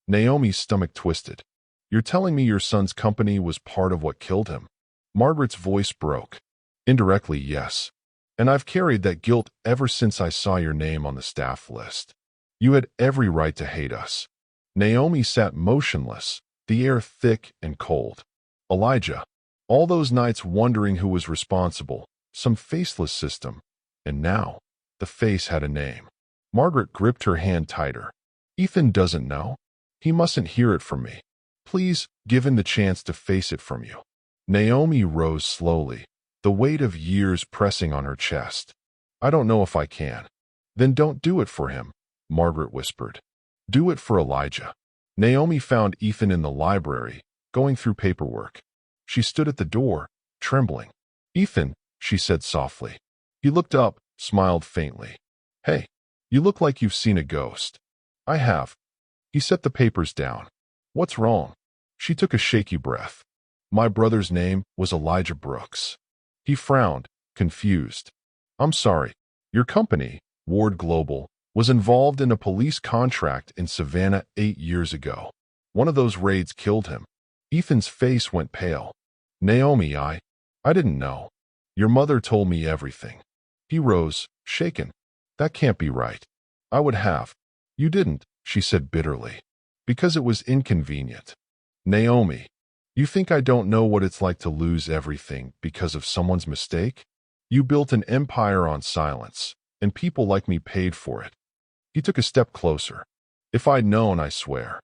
Naomi's stomach twisted. "You're telling me your son's company was part of what killed him?" Margaret's voice broke. "Indirectly, yes. And I've carried that guilt ever since I saw your name on the staff list. You had every right to hate us." Naomi sat motionless, the air thick and cold. "Elijah. All those nights wondering who was responsible, some faceless system. And now, the face had a name." Margaret gripped her hand tighter. "Ethan doesn't know. He mustn't hear it from me. Please, give him the chance to face it from you." Naomi rose slowly, the weight of years pressing on her chest. "I don't know if I can." "Then don't do it for him," Margaret whispered. "Do it for Elijah." Naomi found Ethan in the library, going through paperwork. She stood at the door, trembling. "Ethan," she said softly. He looked up, smiled faintly. "Hey, you look like you've seen a ghost." "I have." He set the papers down. "What's wrong?" She took a shaky breath. "My brother's name was Elijah Brooks." He frowned, confused. "I'm sorry. Your company, Ward Global, was involved in a police contract in Savannah 8 years ago. One of those raids killed him." Ethan's face went pale. "Naomi, I didn't know. Your mother told me everything." He rose, shaken. "That can't be right. I would have." "You didn't," she said bitterly. "Because it was inconvenient." "Naomi, you think I don't know what it's like to lose everything because of someone's mistake? You built an empire on silence, and people like me paid for it." He took a step closer. "If I'd known, I swear."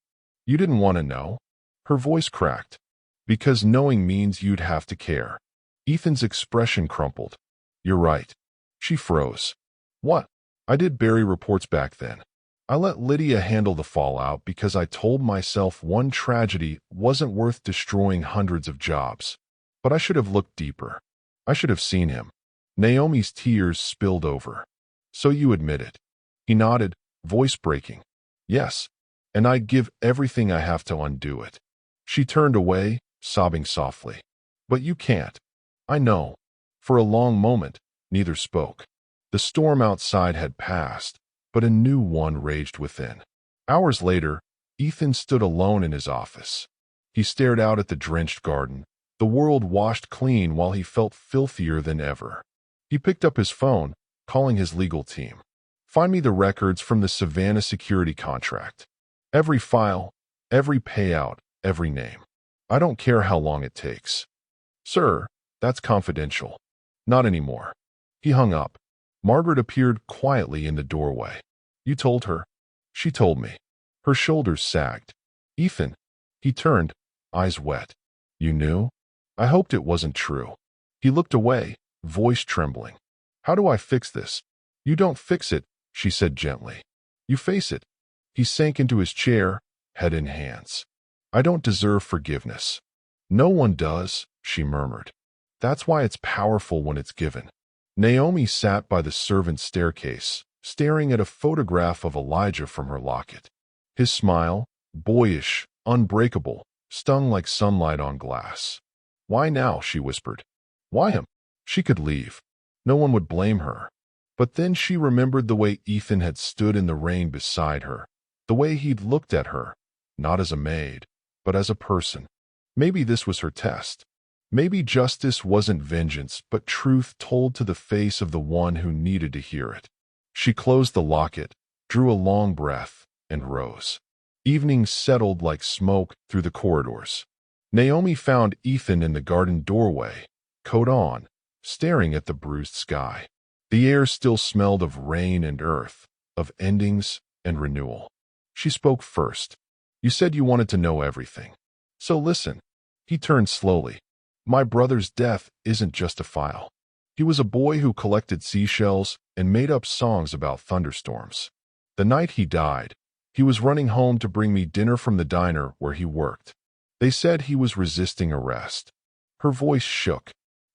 "You didn't want to know?" Her voice cracked. "Because knowing means you'd have to care." Ethan's expression crumpled. "You're right." She froze. "What?" "I did bury reports back then. I let Lydia handle the fallout because I told myself one tragedy wasn't worth destroying hundreds of jobs. But I should have looked deeper. I should have seen him." Naomi's tears spilled over. "So you admit it?" He nodded, voice breaking. "Yes, and I'd give everything I have to undo it." She turned away, sobbing softly. "But you can't." "I know." For a long moment, neither spoke. The storm outside had passed, but a new one raged within. Hours later, Ethan stood alone in his office. He stared out at the drenched garden, the world washed clean while he felt filthier than ever. He picked up his phone, calling his legal team. "Find me the records from the Savannah security contract. Every file, every payout, every name. I don't care how long it takes." "Sir, that's confidential." "Not anymore." He hung up. Margaret appeared quietly in the doorway. "You told her?" "She told me." Her shoulders sagged. "Ethan." He turned, eyes wet. "You knew?" "I hoped it wasn't true." He looked away, voice trembling. How do I fix this? You don't fix it, she said gently. You face it. He sank into his chair, head in hands. I don't deserve forgiveness. No one does, she murmured. That's why it's powerful when it's given. Naomi sat by the servants' staircase, staring at a photograph of Elijah from her locket. His smile, boyish, unbreakable, stung like sunlight on glass. Why now, she whispered. Why him? She could leave. No one would blame her. But then she remembered the way Ethan had stood in the rain beside her, the way he'd looked at her, not as a maid, but as a person. Maybe this was her test. Maybe justice wasn't vengeance, but truth told to the face of the one who needed to hear it. She closed the locket, drew a long breath, and rose. Evening settled like smoke through the corridors. Naomi found Ethan in the garden doorway, coat on, staring at the bruised sky. The air still smelled of rain and earth, of endings and renewal. She spoke first. You said you wanted to know everything. So listen. He turned slowly. My brother's death isn't just a file. He was a boy who collected seashells and made up songs about thunderstorms. The night he died, he was running home to bring me dinner from the diner where he worked. They said he was resisting arrest. Her voice shook.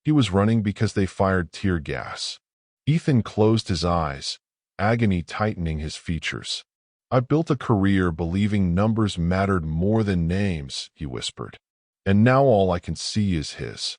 He was running because they fired tear gas. Ethan closed his eyes, agony tightening his features. I built a career believing numbers mattered more than names, he whispered. And now all I can see is his.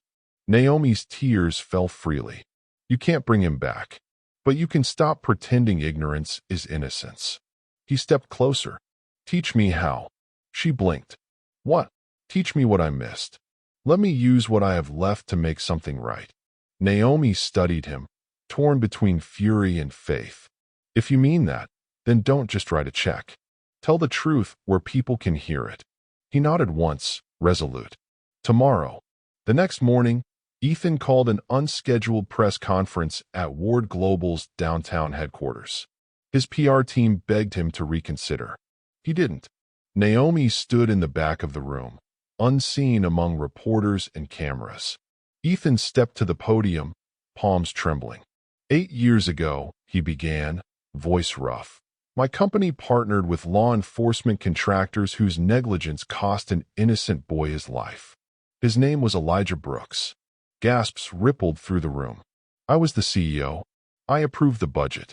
Naomi's tears fell freely. You can't bring him back, but you can stop pretending ignorance is innocence. He stepped closer. Teach me how. She blinked. What? Teach me what I missed. Let me use what I have left to make something right. Naomi studied him, torn between fury and faith. If you mean that, then don't just write a check. Tell the truth where people can hear it. He nodded once, resolute. Tomorrow. The next morning, Ethan called an unscheduled press conference at Ward Global's downtown headquarters. His PR team begged him to reconsider. He didn't. Naomi stood in the back of the room, unseen among reporters and cameras. Ethan stepped to the podium, palms trembling. 8 years ago, he began, voice rough. My company partnered with law enforcement contractors whose negligence cost an innocent boy his life. His name was Elijah Brooks. Gasps rippled through the room. I was the CEO. I approved the budget.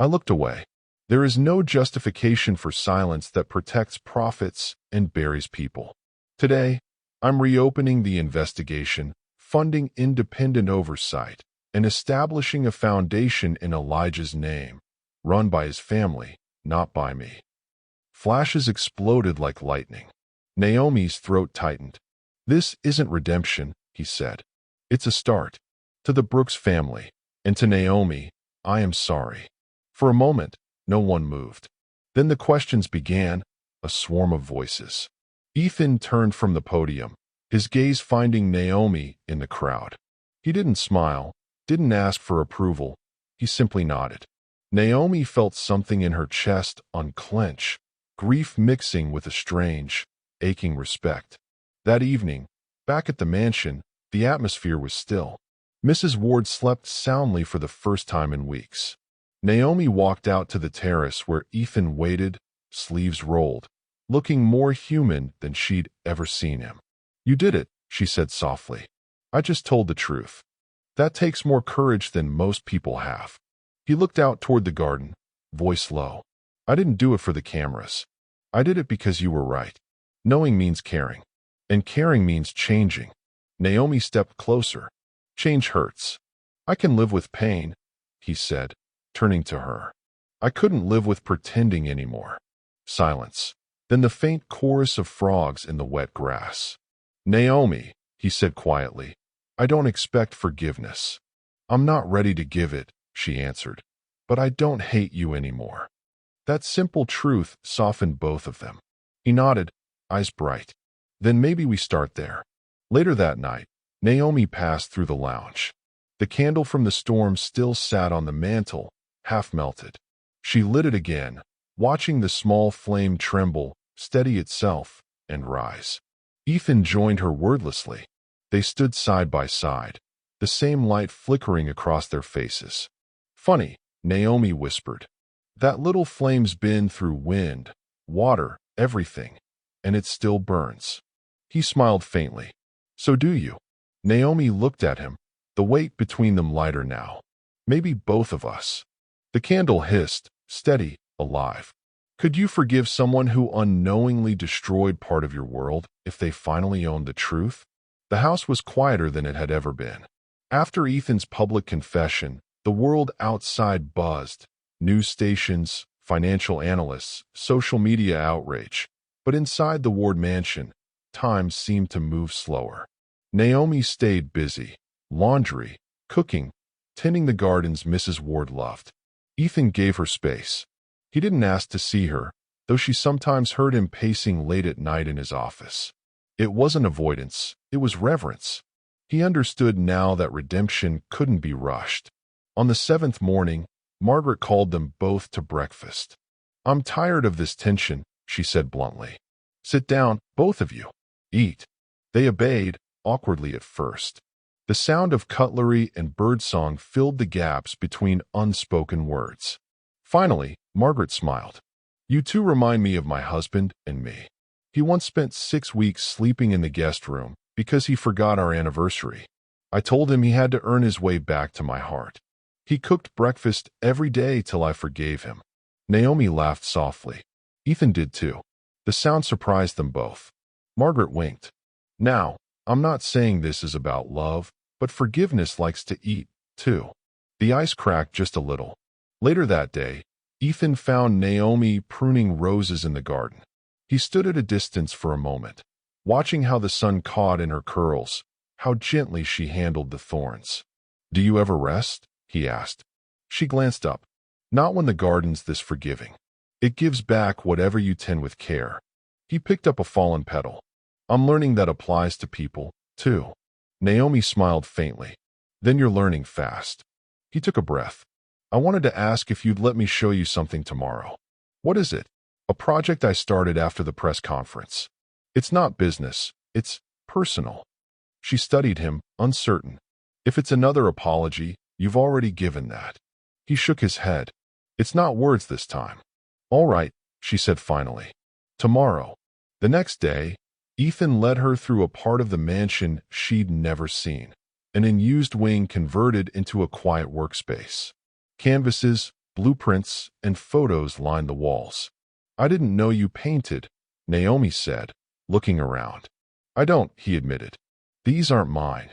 I looked away. There is no justification for silence that protects profits and buries people. Today, I'm reopening the investigation, funding independent oversight, and establishing a foundation in Elijah's name, run by his family, not by me. Flashes exploded like lightning. Naomi's throat tightened. This isn't redemption, he said. It's a start. To the Brooks family, and to Naomi, I am sorry. For a moment, no one moved. Then the questions began, a swarm of voices. Ethan turned from the podium, his gaze finding Naomi in the crowd. He didn't smile, didn't ask for approval. He simply nodded. Naomi felt something in her chest unclench, grief mixing with a strange, aching respect. That evening, back at the mansion, the atmosphere was still. Mrs. Ward slept soundly for the first time in weeks. Naomi walked out to the terrace where Ethan waited, sleeves rolled, looking more human than she'd ever seen him. You did it, she said softly. I just told the truth. That takes more courage than most people have. He looked out toward the garden, voice low. I didn't do it for the cameras. I did it because you were right. Knowing means caring. And caring means changing. Naomi stepped closer. Change hurts. I can live with pain, he said, turning to her. I couldn't live with pretending anymore. Silence. Then the faint chorus of frogs in the wet grass. Naomi, he said quietly, I don't expect forgiveness. I'm not ready to give it, she answered. But I don't hate you anymore. That simple truth softened both of them. He nodded, eyes bright. Then maybe we start there. Later that night, Naomi passed through the lounge. The candle from the storm still sat on the mantel, half melted. She lit it again, watching the small flame tremble, steady itself, and rise. Ethan joined her wordlessly. They stood side by side, the same light flickering across their faces. Funny, Naomi whispered. That little flame's been through wind, water, everything, and it still burns. He smiled faintly. So do you? Naomi looked at him, the weight between them lighter now. Maybe both of us. The candle hissed, steady, alive. Could you forgive someone who unknowingly destroyed part of your world if they finally owned the truth? The house was quieter than it had ever been. After Ethan's public confession, the world outside buzzed. News stations, financial analysts, social media outrage. But inside the Ward mansion, time seemed to move slower. Naomi stayed busy. Laundry, cooking, tending the gardens Mrs. Ward loved. Ethan gave her space. He didn't ask to see her, though she sometimes heard him pacing late at night in his office. It wasn't avoidance, it was reverence. He understood now that redemption couldn't be rushed. On the 7th morning, Margaret called them both to breakfast. I'm tired of this tension, she said bluntly. Sit down, both of you. Eat. They obeyed, awkwardly at first. The sound of cutlery and birdsong filled the gaps between unspoken words. Finally, Margaret smiled. You two remind me of my husband and me. He once spent 6 weeks sleeping in the guest room because he forgot our anniversary. I told him he had to earn his way back to my heart. He cooked breakfast every day till I forgave him. Naomi laughed softly. Ethan did too. The sound surprised them both. Margaret winked. Now, I'm not saying this is about love, but forgiveness likes to eat, too. The ice cracked just a little. Later that day, Ethan found Naomi pruning roses in the garden. He stood at a distance for a moment, watching how the sun caught in her curls, how gently she handled the thorns. Do you ever rest? He asked. She glanced up. Not when the garden's this forgiving. It gives back whatever you tend with care. He picked up a fallen petal. I'm learning that applies to people, too. Naomi smiled faintly. Then you're learning fast. He took a breath. I wanted to ask if you'd let me show you something tomorrow. What is it? A project I started after the press conference. It's not business. It's personal. She studied him, uncertain. If it's another apology, you've already given that. He shook his head. It's not words this time. All right, she said finally. Tomorrow. The next day, Ethan led her through a part of the mansion she'd never seen, an unused wing converted into a quiet workspace. Canvases, blueprints, and photos lined the walls. I didn't know you painted, Naomi said, looking around. I don't, he admitted. These aren't mine.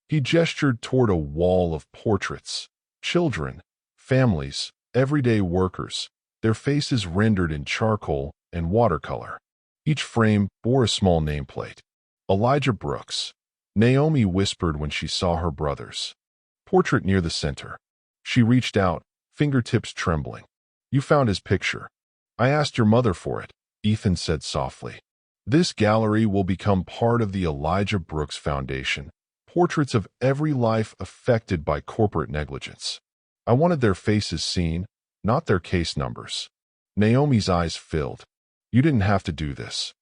He gestured toward a wall of portraits. Children, families, everyday workers, their faces rendered in charcoal and watercolor. Each frame bore a small nameplate. Elijah Brooks. Naomi whispered when she saw her brothers. Portrait near the center. She reached out, fingertips trembling. You found his picture. I asked your mother for it, Ethan said softly. This gallery will become part of the Elijah Brooks Foundation. Portraits of every life affected by corporate negligence. I wanted their faces seen, not their case numbers. Naomi's eyes filled. You didn't have to do this.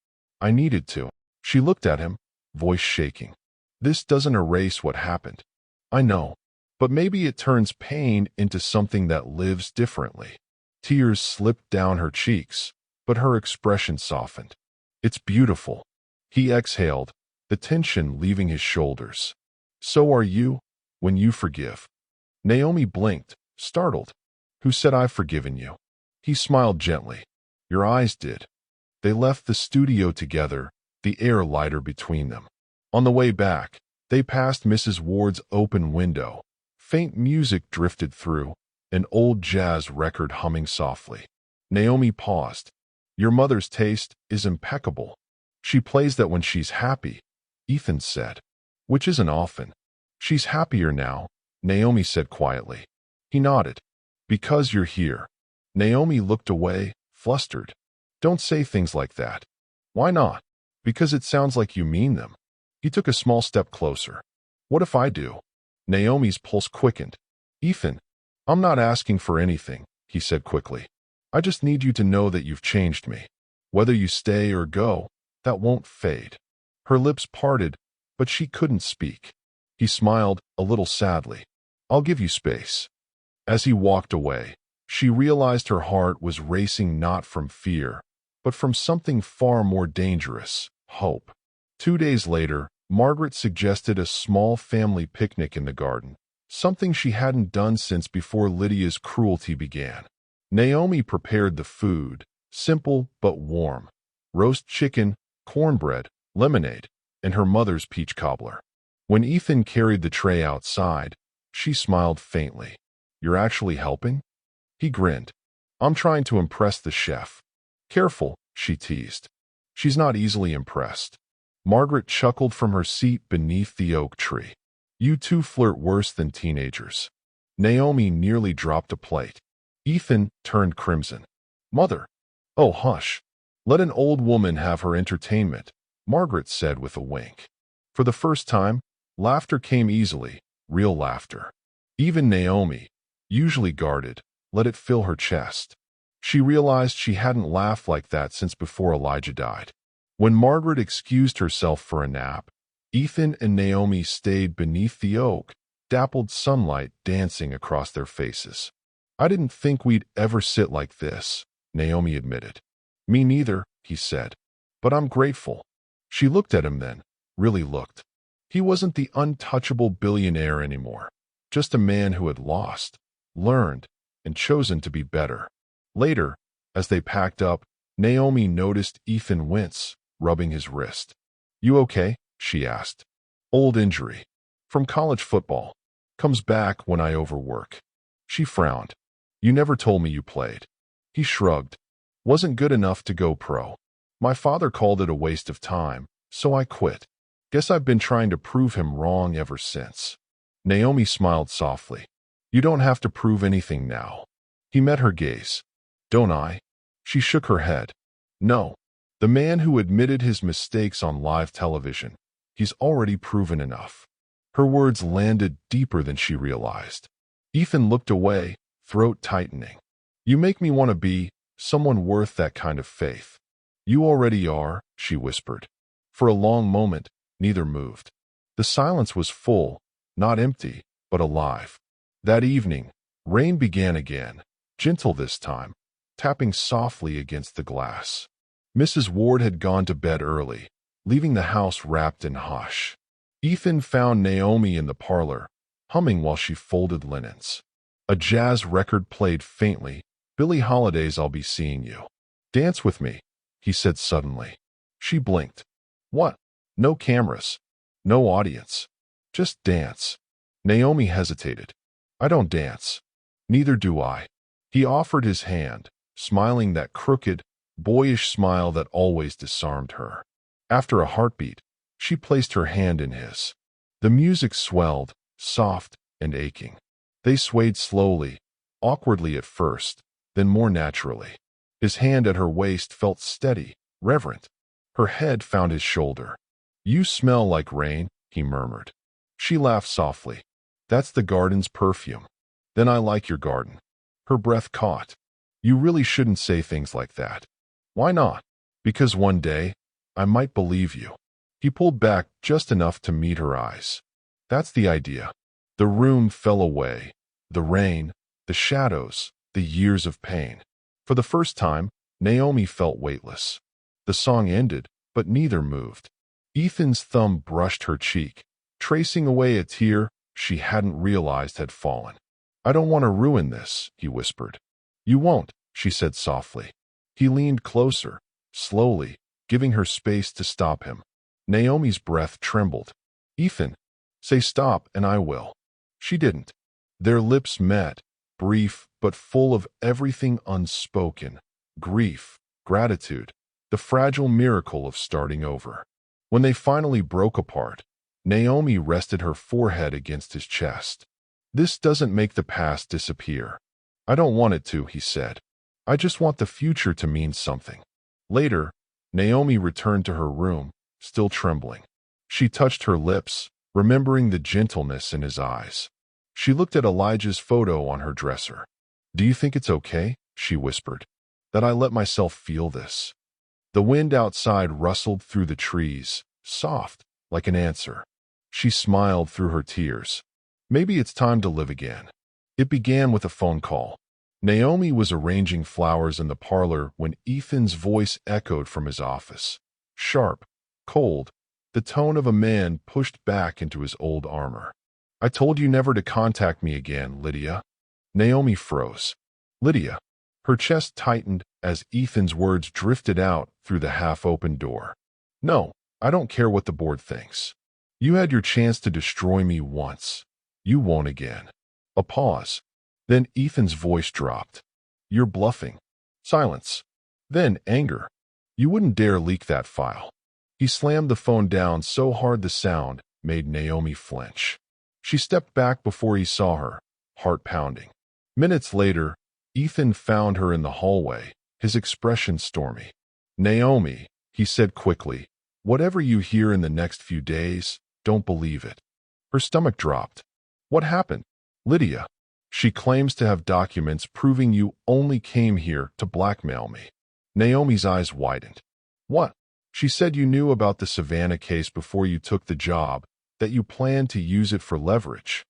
I needed to. She looked at him, voice shaking. This doesn't erase what happened. I know. But maybe it turns pain into something that lives differently. Tears slipped down her cheeks, but her expression softened. It's beautiful. He exhaled, the tension leaving his shoulders. So are you, when you forgive. Naomi blinked, startled. Who said I've forgiven you? He smiled gently. Your eyes did. They left the studio together, the air lighter between them. On the way back, they passed Mrs. Ward's open window. Faint music drifted through, an old jazz record humming softly. Naomi paused. Your mother's taste is impeccable. She plays that when she's happy, Ethan said. Which isn't often. She's happier now, Naomi said quietly. He nodded. Because you're here. Naomi looked away, flustered. Don't say things like that. Why not? Because it sounds like you mean them. He took a small step closer. What if I do? Naomi's pulse quickened. Ethan, I'm not asking for anything, he said quickly. I just need you to know that you've changed me. Whether you stay or go, that won't fade. Her lips parted, but she couldn't speak. He smiled, a little sadly. I'll give you space. As he walked away, she realized her heart was racing not from fear, but from something far more dangerous, hope. 2 days later, Margaret suggested a small family picnic in the garden, something she hadn't done since before Lydia's cruelty began. Naomi prepared the food, simple but warm: roast chicken, cornbread, lemonade, and her mother's peach cobbler. When Ethan carried the tray outside, she smiled faintly. You're actually helping? He grinned. I'm trying to impress the chef. Careful, she teased. She's not easily impressed. Margaret chuckled from her seat beneath the oak tree. You two flirt worse than teenagers. Naomi nearly dropped a plate. Ethan turned crimson. Mother. Oh, hush. Let an old woman have her entertainment, Margaret said with a wink. For the first time, laughter came easily, real laughter. Even Naomi, usually guarded, let it fill her chest. She realized she hadn't laughed like that since before Elijah died. When Margaret excused herself for a nap, Ethan and Naomi stayed beneath the oak, dappled sunlight dancing across their faces. I didn't think we'd ever sit like this, Naomi admitted. Me neither, he said. But I'm grateful. She looked at him then, really looked. He wasn't the untouchable billionaire anymore, just a man who had lost, learned, and chosen to be better. Later, as they packed up, Naomi noticed Ethan wince, rubbing his wrist. You okay? She asked. Old injury. From college football. Comes back when I overwork. She frowned. You never told me you played. He shrugged. Wasn't good enough to go pro. My father called it a waste of time, so I quit. Guess I've been trying to prove him wrong ever since. Naomi smiled softly. You don't have to prove anything now. He met her gaze. Don't I? She shook her head. No. The man who admitted his mistakes on live television. He's already proven enough. Her words landed deeper than she realized. Ethan looked away, throat tightening. You make me want to be someone worth that kind of faith. You already are, she whispered. For a long moment, neither moved. The silence was full, not empty, but alive. That evening, rain began again, gentle this time, tapping softly against the glass. Mrs. Ward had gone to bed early, leaving the house wrapped in hush. Ethan found Naomi in the parlor, humming while she folded linens. A jazz record played faintly. Billie Holiday's I'll Be Seeing You. Dance with me, he said suddenly. She blinked. What? No cameras. No audience. Just dance. Naomi hesitated. I don't dance. Neither do I. He offered his hand, smiling that crooked, boyish smile that always disarmed her. After a heartbeat, she placed her hand in his. The music swelled, soft and aching. They swayed slowly, awkwardly at first, then more naturally. His hand at her waist felt steady, reverent. Her head found his shoulder. You smell like rain, he murmured. She laughed softly. That's the garden's perfume. Then I like your garden. Her breath caught. You really shouldn't say things like that. Why not? Because one day, I might believe you. He pulled back just enough to meet her eyes. That's the idea. The room fell away. The rain, the shadows, the years of pain. For the first time, Naomi felt weightless. The song ended, but neither moved. Ethan's thumb brushed her cheek, tracing away a tear she hadn't realized had fallen. I don't want to ruin this, he whispered. You won't, she said softly. He leaned closer, slowly, giving her space to stop him. Naomi's breath trembled. Ethan, say stop and I will. She didn't. Their lips met, brief but full of everything unspoken, grief, gratitude, the fragile miracle of starting over. When they finally broke apart, Naomi rested her forehead against his chest. This doesn't make the past disappear. I don't want it to, he said. I just want the future to mean something. Later, Naomi returned to her room, still trembling. She touched her lips, remembering the gentleness in his eyes. She looked at Elijah's photo on her dresser. Do you think it's okay, she whispered, that I let myself feel this? The wind outside rustled through the trees, soft, like an answer. She smiled through her tears. Maybe it's time to live again. It began with a phone call. Naomi was arranging flowers in the parlor when Ethan's voice echoed from his office. Sharp, cold, the tone of a man pushed back into his old armor. I told you never to contact me again, Lydia. Naomi froze. Lydia. Her chest tightened as Ethan's words drifted out through the half-open door. No, I don't care what the board thinks. You had your chance to destroy me once. You won't again. A pause. Then Ethan's voice dropped. You're bluffing. Silence. Then anger. You wouldn't dare leak that file. He slammed the phone down so hard the sound made Naomi flinch. She stepped back before he saw her, heart pounding. Minutes later, Ethan found her in the hallway, his expression stormy. Naomi, he said quickly, whatever you hear in the next few days, don't believe it. Her stomach dropped. What happened? Lydia. She claims to have documents proving you only came here to blackmail me. Naomi's eyes widened. What? She said you knew about the Savannah case before you took the job, that you planned to use it for leverage.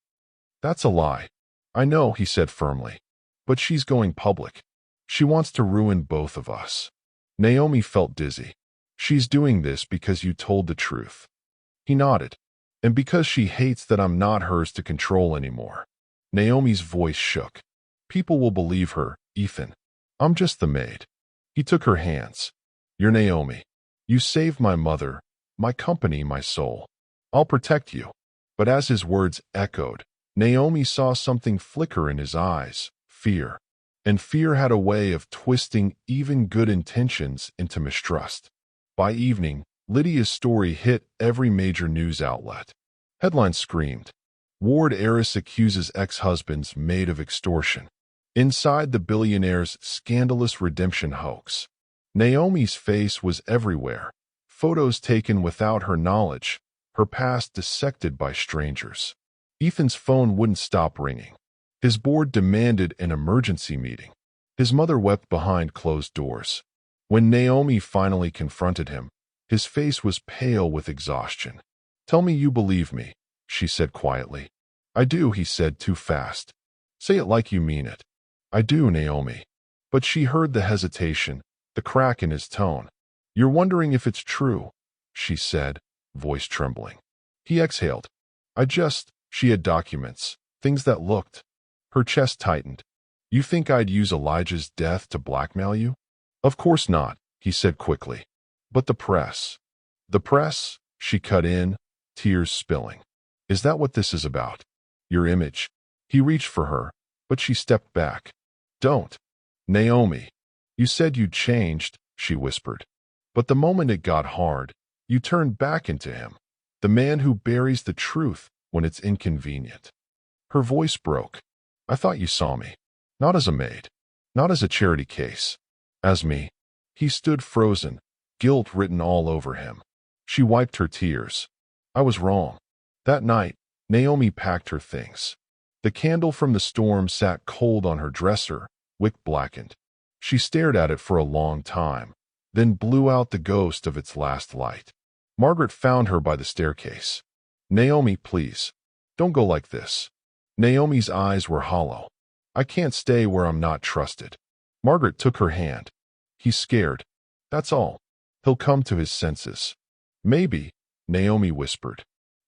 That's a lie. I know, he said firmly. But she's going public. She wants to ruin both of us. Naomi felt dizzy. She's doing this because you told the truth. He nodded. And because she hates that I'm not hers to control anymore. Naomi's voice shook. People will believe her, Ethan. I'm just the maid. He took her hands. You're Naomi. You saved my mother, my company, my soul. I'll protect you. But as his words echoed, Naomi saw something flicker in his eyes, fear. And fear had a way of twisting even good intentions into mistrust. By evening, Lydia's story hit every major news outlet. Headlines screamed. Ward heiress accuses ex-husband's maid of extortion. Inside the billionaire's scandalous redemption hoax. Naomi's face was everywhere. Photos taken without her knowledge. Her past dissected by strangers. Ethan's phone wouldn't stop ringing. His board demanded an emergency meeting. His mother wept behind closed doors. When Naomi finally confronted him, his face was pale with exhaustion. Tell me you believe me, she said quietly. I do, he said too fast. Say it like you mean it. I do, Naomi. But she heard the hesitation, the crack in his tone. You're wondering if it's true, she said, voice trembling. He exhaled. She had documents, things that looked. Her chest tightened. You think I'd use Elijah's death to blackmail you? Of course not, he said quickly. But the press. The press? She cut in, tears spilling. Is that what this is about? Your image? He reached for her, but she stepped back. Don't. Naomi. You said you'd changed, she whispered. But the moment it got hard, you turned back into him. The man who buries the truth when it's inconvenient. Her voice broke. I thought you saw me. Not as a maid. Not as a charity case. As me. He stood frozen, guilt written all over him. She wiped her tears. I was wrong. That night, Naomi packed her things. The candle from the storm sat cold on her dresser, wick blackened. She stared at it for a long time, then blew out the ghost of its last light. Margaret found her by the staircase. Naomi, please. Don't go like this. Naomi's eyes were hollow. I can't stay where I'm not trusted. Margaret took her hand. He's scared. That's all. He'll come to his senses. Maybe, Naomi whispered.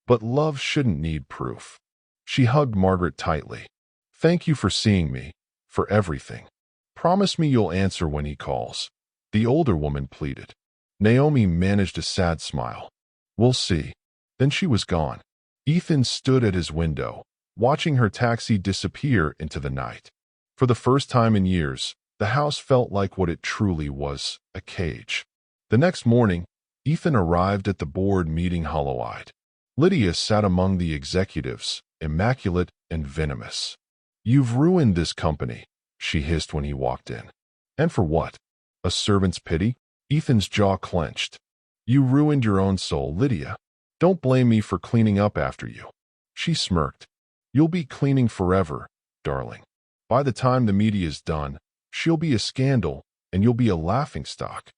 But love shouldn't need proof. She hugged Margaret tightly. Thank you for seeing me, for everything. Promise me you'll answer when he calls. The older woman pleaded. Naomi managed a sad smile. We'll see. Then she was gone. Ethan stood at his window, watching her taxi disappear into the night. For the first time in years, the house felt like what it truly was, a cage. The next morning, Ethan arrived at the board meeting hollow-eyed. Lydia sat among the executives, immaculate and venomous. You've ruined this company, she hissed when he walked in. And for what? A servant's pity? Ethan's jaw clenched. You ruined your own soul, Lydia. Don't blame me for cleaning up after you. She smirked. You'll be cleaning forever, darling. By the time the media's done, she'll be a scandal, and you'll be a laughingstock.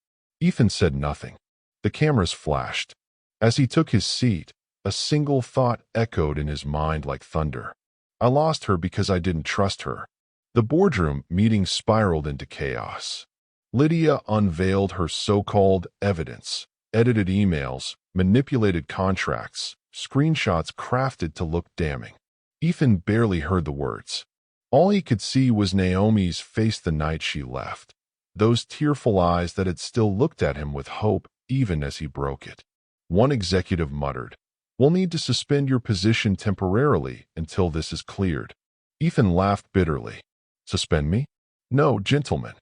Ethan said nothing. The cameras flashed. As he took his seat, A single thought echoed in his mind like thunder. I lost her because I didn't trust her. The boardroom meeting spiraled into chaos. Lydia unveiled her so-called evidence, edited emails, manipulated contracts, screenshots crafted to look damning. Ethan barely heard the words. All he could see was Naomi's face the night she left, those tearful eyes that had still looked at him with hope even as he broke it. One executive muttered, "We'll need to suspend your position temporarily until this is cleared." Ethan laughed bitterly. "Suspend me? No, gentlemen.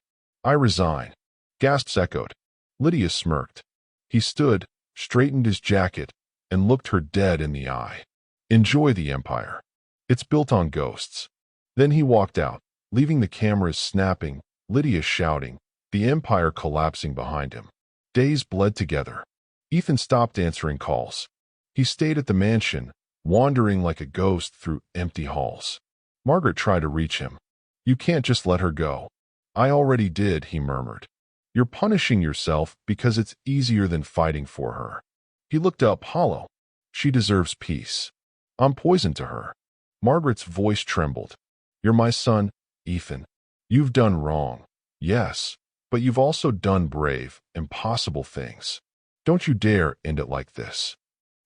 I resign." Gasps echoed. Lydia smirked. He stood, straightened his jacket, and looked her dead in the eye. "Enjoy the empire. It's built on ghosts." Then he walked out, leaving the cameras snapping, Lydia shouting, the empire collapsing behind him. Days bled together. Ethan stopped answering calls. He stayed at the mansion, wandering like a ghost through empty halls. Margaret tried to reach him. "You can't just let her go." "I already did," he murmured. "You're punishing yourself because it's easier than fighting for her." He looked up, hollow. "She deserves peace. I'm poison to her." Margaret's voice trembled. "You're my son, Ethan. You've done wrong. Yes, but you've also done brave, impossible things. Don't you dare end it like this."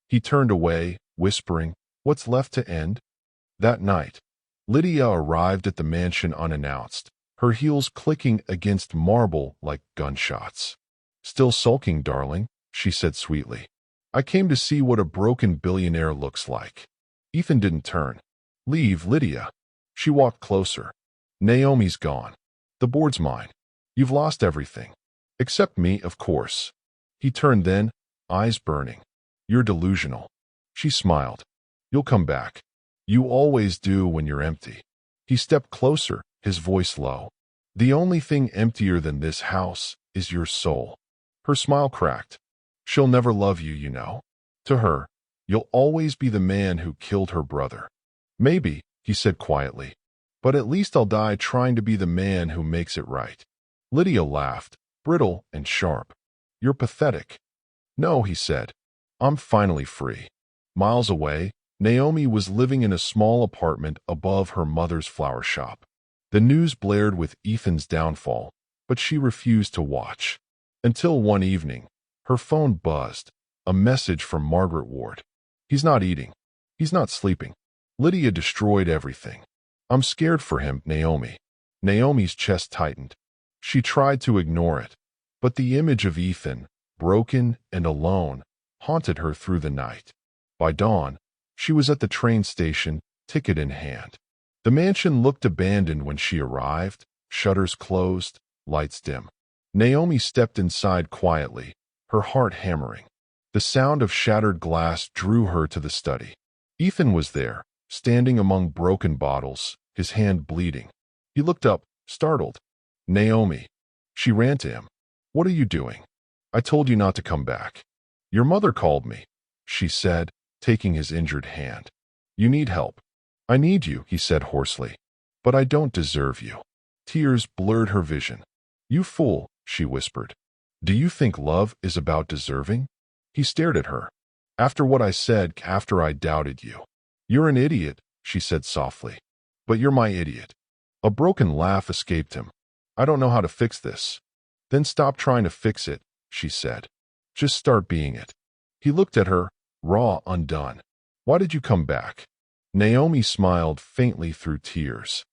He turned away, whispering, "What's left to end?" That night, Lydia arrived at the mansion unannounced, her heels clicking against marble like gunshots. "Still sulking, darling," she said sweetly. "I came to see what a broken billionaire looks like." Ethan didn't turn. "Leave, Lydia." She walked closer. "Naomi's gone. The board's mine. You've lost everything. Except me, of course." He turned then, eyes burning. "You're delusional." She smiled. "You'll come back. You always do when you're empty." He stepped closer, his voice low. "The only thing emptier than this house is your soul." Her smile cracked. "She'll never love you, you know. To her, you'll always be the man who killed her brother." "Maybe," he said quietly, "but at least I'll die trying to be the man who makes it right." Lydia laughed, brittle and sharp. "You're pathetic." "No," he said. "I'm finally free." Miles away, Naomi was living in a small apartment above her mother's flower shop. The news blared with Ethan's downfall, but she refused to watch. Until one evening, her phone buzzed, a message from Margaret Ward. "He's not eating. He's not sleeping." Lydia destroyed everything. "I'm scared for him, Naomi." Naomi's chest tightened. She tried to ignore it, but the image of Ethan, broken and alone, haunted her through the night. By dawn, she was at the train station, ticket in hand. The mansion looked abandoned when she arrived, shutters closed, lights dim. Naomi stepped inside quietly, her heart hammering. The sound of shattered glass drew her to the study. Ethan was there, standing among broken bottles, his hand bleeding. He looked up, startled. "Naomi." She ran to him. "What are you doing?" "I told you not to come back." "Your mother called me," she said, taking his injured hand. "You need help." "I need you," he said hoarsely. "But I don't deserve you." Tears blurred her vision. "You fool," she whispered. "Do you think love is about deserving?" He stared at her. "After what I said, after I doubted you." "You're an idiot," she said softly. "But you're my idiot." A broken laugh escaped him. "I don't know how to fix this." "Then stop trying to fix it," she said. "Just start being it." He looked at her, raw, undone. "Why did you come back?" Naomi smiled faintly through tears.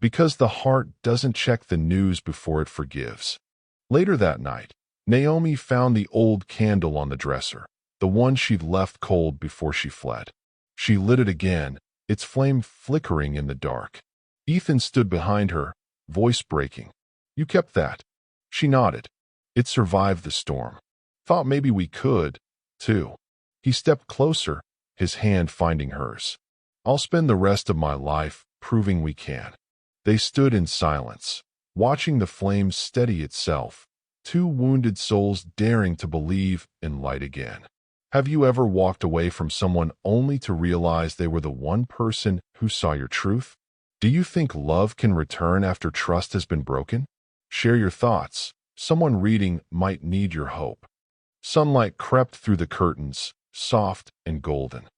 "Because the heart doesn't check the news before it forgives." Later that night, Naomi found the old candle on the dresser, the one she'd left cold before she fled. She lit it again, its flame flickering in the dark. Ethan stood behind her, voice breaking. "You kept that?" She nodded. "It survived the storm. Thought maybe we could, too." He stepped closer, his hand finding hers. "I'll spend the rest of my life proving we can." They stood in silence, watching the flame steady itself, two wounded souls daring to believe in light again. Have you ever walked away from someone only to realize they were the one person who saw your truth? Do you think love can return after trust has been broken? Share your thoughts. Someone reading might need your hope. Sunlight crept through the curtains, soft and golden.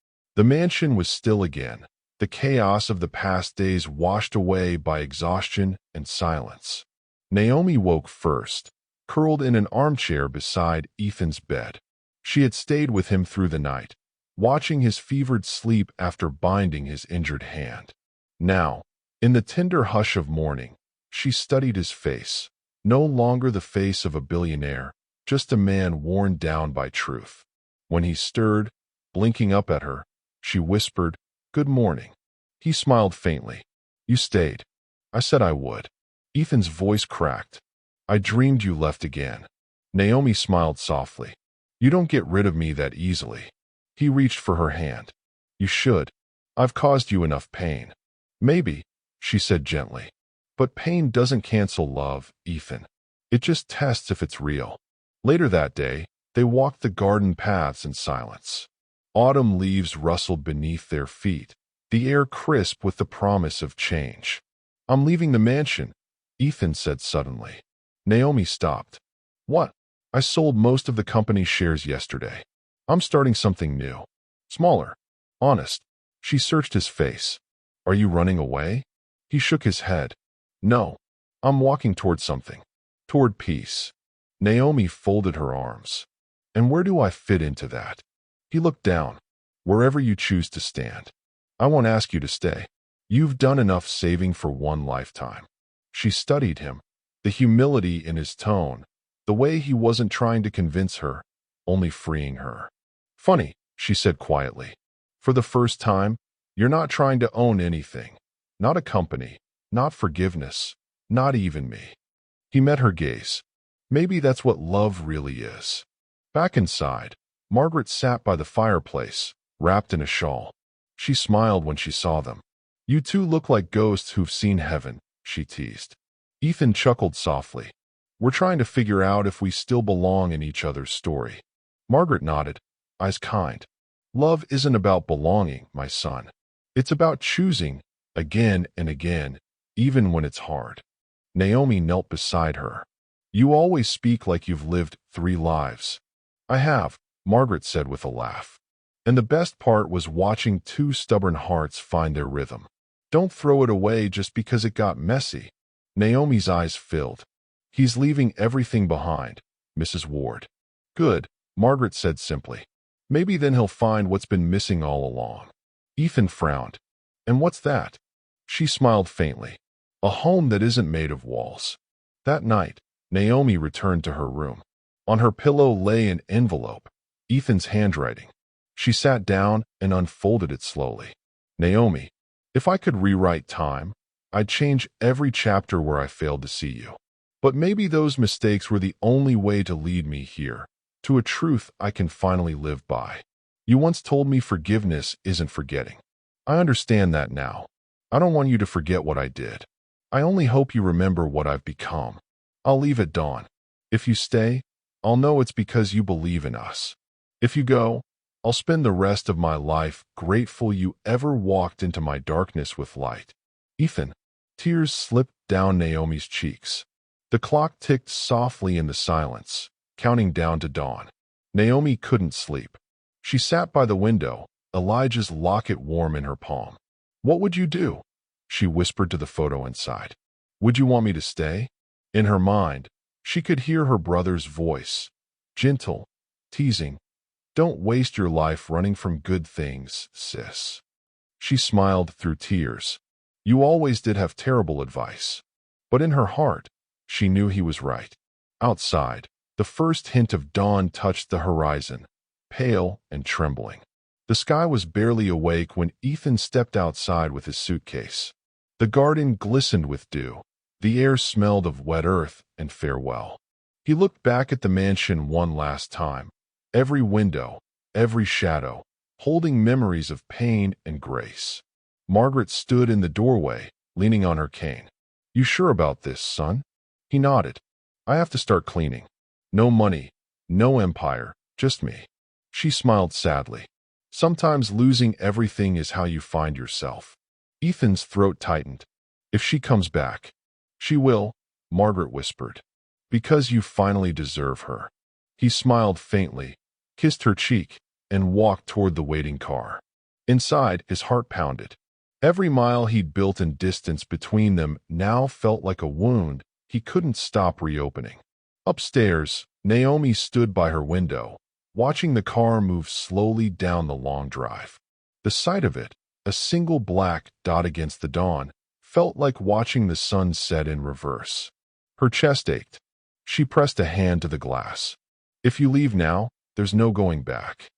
The mansion was still again, the chaos of the past days washed away by exhaustion and silence. Naomi woke first, curled in an armchair beside Ethan's bed. She had stayed with him through the night, watching his fevered sleep after binding his injured hand. Now, in the tender hush of morning, she studied his face, no longer the face of a billionaire, just a man worn down by truth. When he stirred, blinking up at her, she whispered, "Good morning." He smiled faintly. "You stayed. I said I would." Ethan's voice cracked. "I dreamed you left again." Naomi smiled softly. "You don't get rid of me that easily." He reached for her hand. "You should. I've caused you enough pain." "Maybe," she said gently. "But pain doesn't cancel love, Ethan. It just tests if it's real." Later that day, they walked the garden paths in silence. Autumn leaves rustled beneath their feet, the air crisp with the promise of change. "I'm leaving the mansion," Ethan said suddenly. Naomi stopped. "What?" "I sold most of the company's shares yesterday. I'm starting something new. Smaller. Honest." She searched his face. "Are you running away?" He shook his head. "No. I'm walking toward something. Toward peace." Naomi folded her arms. "And where do I fit into that?" He looked down. "Wherever you choose to stand. I won't ask you to stay. You've done enough saving for one lifetime." She studied him, the humility in his tone, the way he wasn't trying to convince her, only freeing her. "Funny," she said quietly. "For the first time, you're not trying to own anything. Not a company, not forgiveness, not even me." He met her gaze. "Maybe that's what love really is." Back inside, Margaret sat by the fireplace, wrapped in a shawl. She smiled when she saw them. "You two look like ghosts who've seen heaven," she teased. Ethan chuckled softly. "We're trying to figure out if we still belong in each other's story." Margaret nodded, eyes kind. "Love isn't about belonging, my son. It's about choosing, again and again, even when it's hard." Naomi knelt beside her. "You always speak like you've lived 3 lives." "I have," Margaret said with a laugh. "And the best part was watching 2 stubborn hearts find their rhythm. Don't throw it away just because it got messy." Naomi's eyes filled. "He's leaving everything behind, Mrs. Ward." "Good," Margaret said simply. "Maybe then he'll find what's been missing all along." Ethan frowned. "And what's that?" She smiled faintly. "A home that isn't made of walls." That night, Naomi returned to her room. On her pillow lay an envelope, Ethan's handwriting. She sat down and unfolded it slowly. "Naomi, if I could rewrite time, I'd change every chapter where I failed to see you. But maybe those mistakes were the only way to lead me here, to a truth I can finally live by. You once told me forgiveness isn't forgetting. I understand that now. I don't want you to forget what I did. I only hope you remember what I've become. I'll leave at dawn. If you stay, I'll know it's because you believe in us. If you go, I'll spend the rest of my life grateful you ever walked into my darkness with light." Ethan. Tears slipped down Naomi's cheeks. The clock ticked softly in the silence, counting down to dawn. Naomi couldn't sleep. She sat by the window, Elijah's locket warm in her palm. "What would you do?" she whispered to the photo inside. "Would you want me to stay?" In her mind, she could hear her brother's voice, gentle, teasing. "Don't waste your life running from good things, sis." She smiled through tears. "You always did have terrible advice." But in her heart, she knew he was right. Outside, the first hint of dawn touched the horizon, pale and trembling. The sky was barely awake when Ethan stepped outside with his suitcase. The garden glistened with dew. The air smelled of wet earth and farewell. He looked back at the mansion one last time, every window, every shadow, holding memories of pain and grace. Margaret stood in the doorway, leaning on her cane. "You sure about this, son?" He nodded. "I have to start cleaning. No money, no empire, just me." She smiled sadly. "Sometimes losing everything is how you find yourself." Ethan's throat tightened. "If she comes back." "She will," Margaret whispered. "Because you finally deserve her." He smiled faintly, kissed her cheek, and walked toward the waiting car. Inside, his heart pounded. Every mile he'd built in distance between them now felt like a wound he couldn't stop reopening. Upstairs, Naomi stood by her window, watching the car move slowly down the long drive. The sight of it, a single black dot against the dawn, felt like watching the sun set in reverse. Her chest ached. She pressed a hand to the glass. "If you leave now, there's no going back."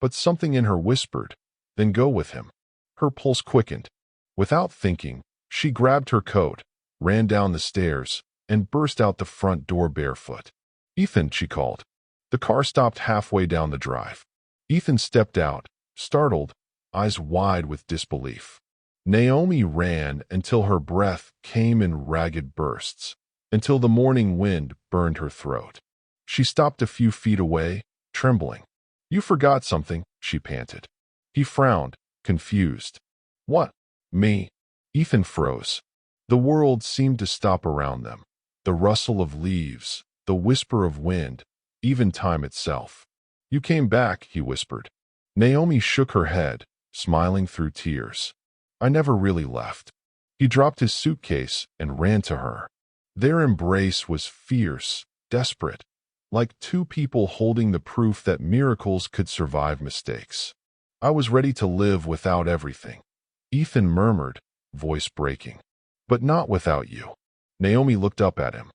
But something in her whispered, "Then go with him." Her pulse quickened. Without thinking, she grabbed her coat, ran down the stairs, and burst out the front door barefoot. "Ethan," she called. The car stopped halfway down the drive. Ethan stepped out, startled, eyes wide with disbelief. Naomi ran until her breath came in ragged bursts, until the morning wind burned her throat. She stopped a few feet away, trembling. "You forgot something," she panted. He frowned, confused. "What? Me?" Ethan froze. The world seemed to stop around them. The rustle of leaves, the whisper of wind, even time itself. "You came back," he whispered. Naomi shook her head, smiling through tears. "I never really left." He dropped his suitcase and ran to her. Their embrace was fierce, desperate, like two people holding the proof that miracles could survive mistakes. "I was ready to live without everything," Ethan murmured, voice breaking. "But not without you." Naomi looked up at him.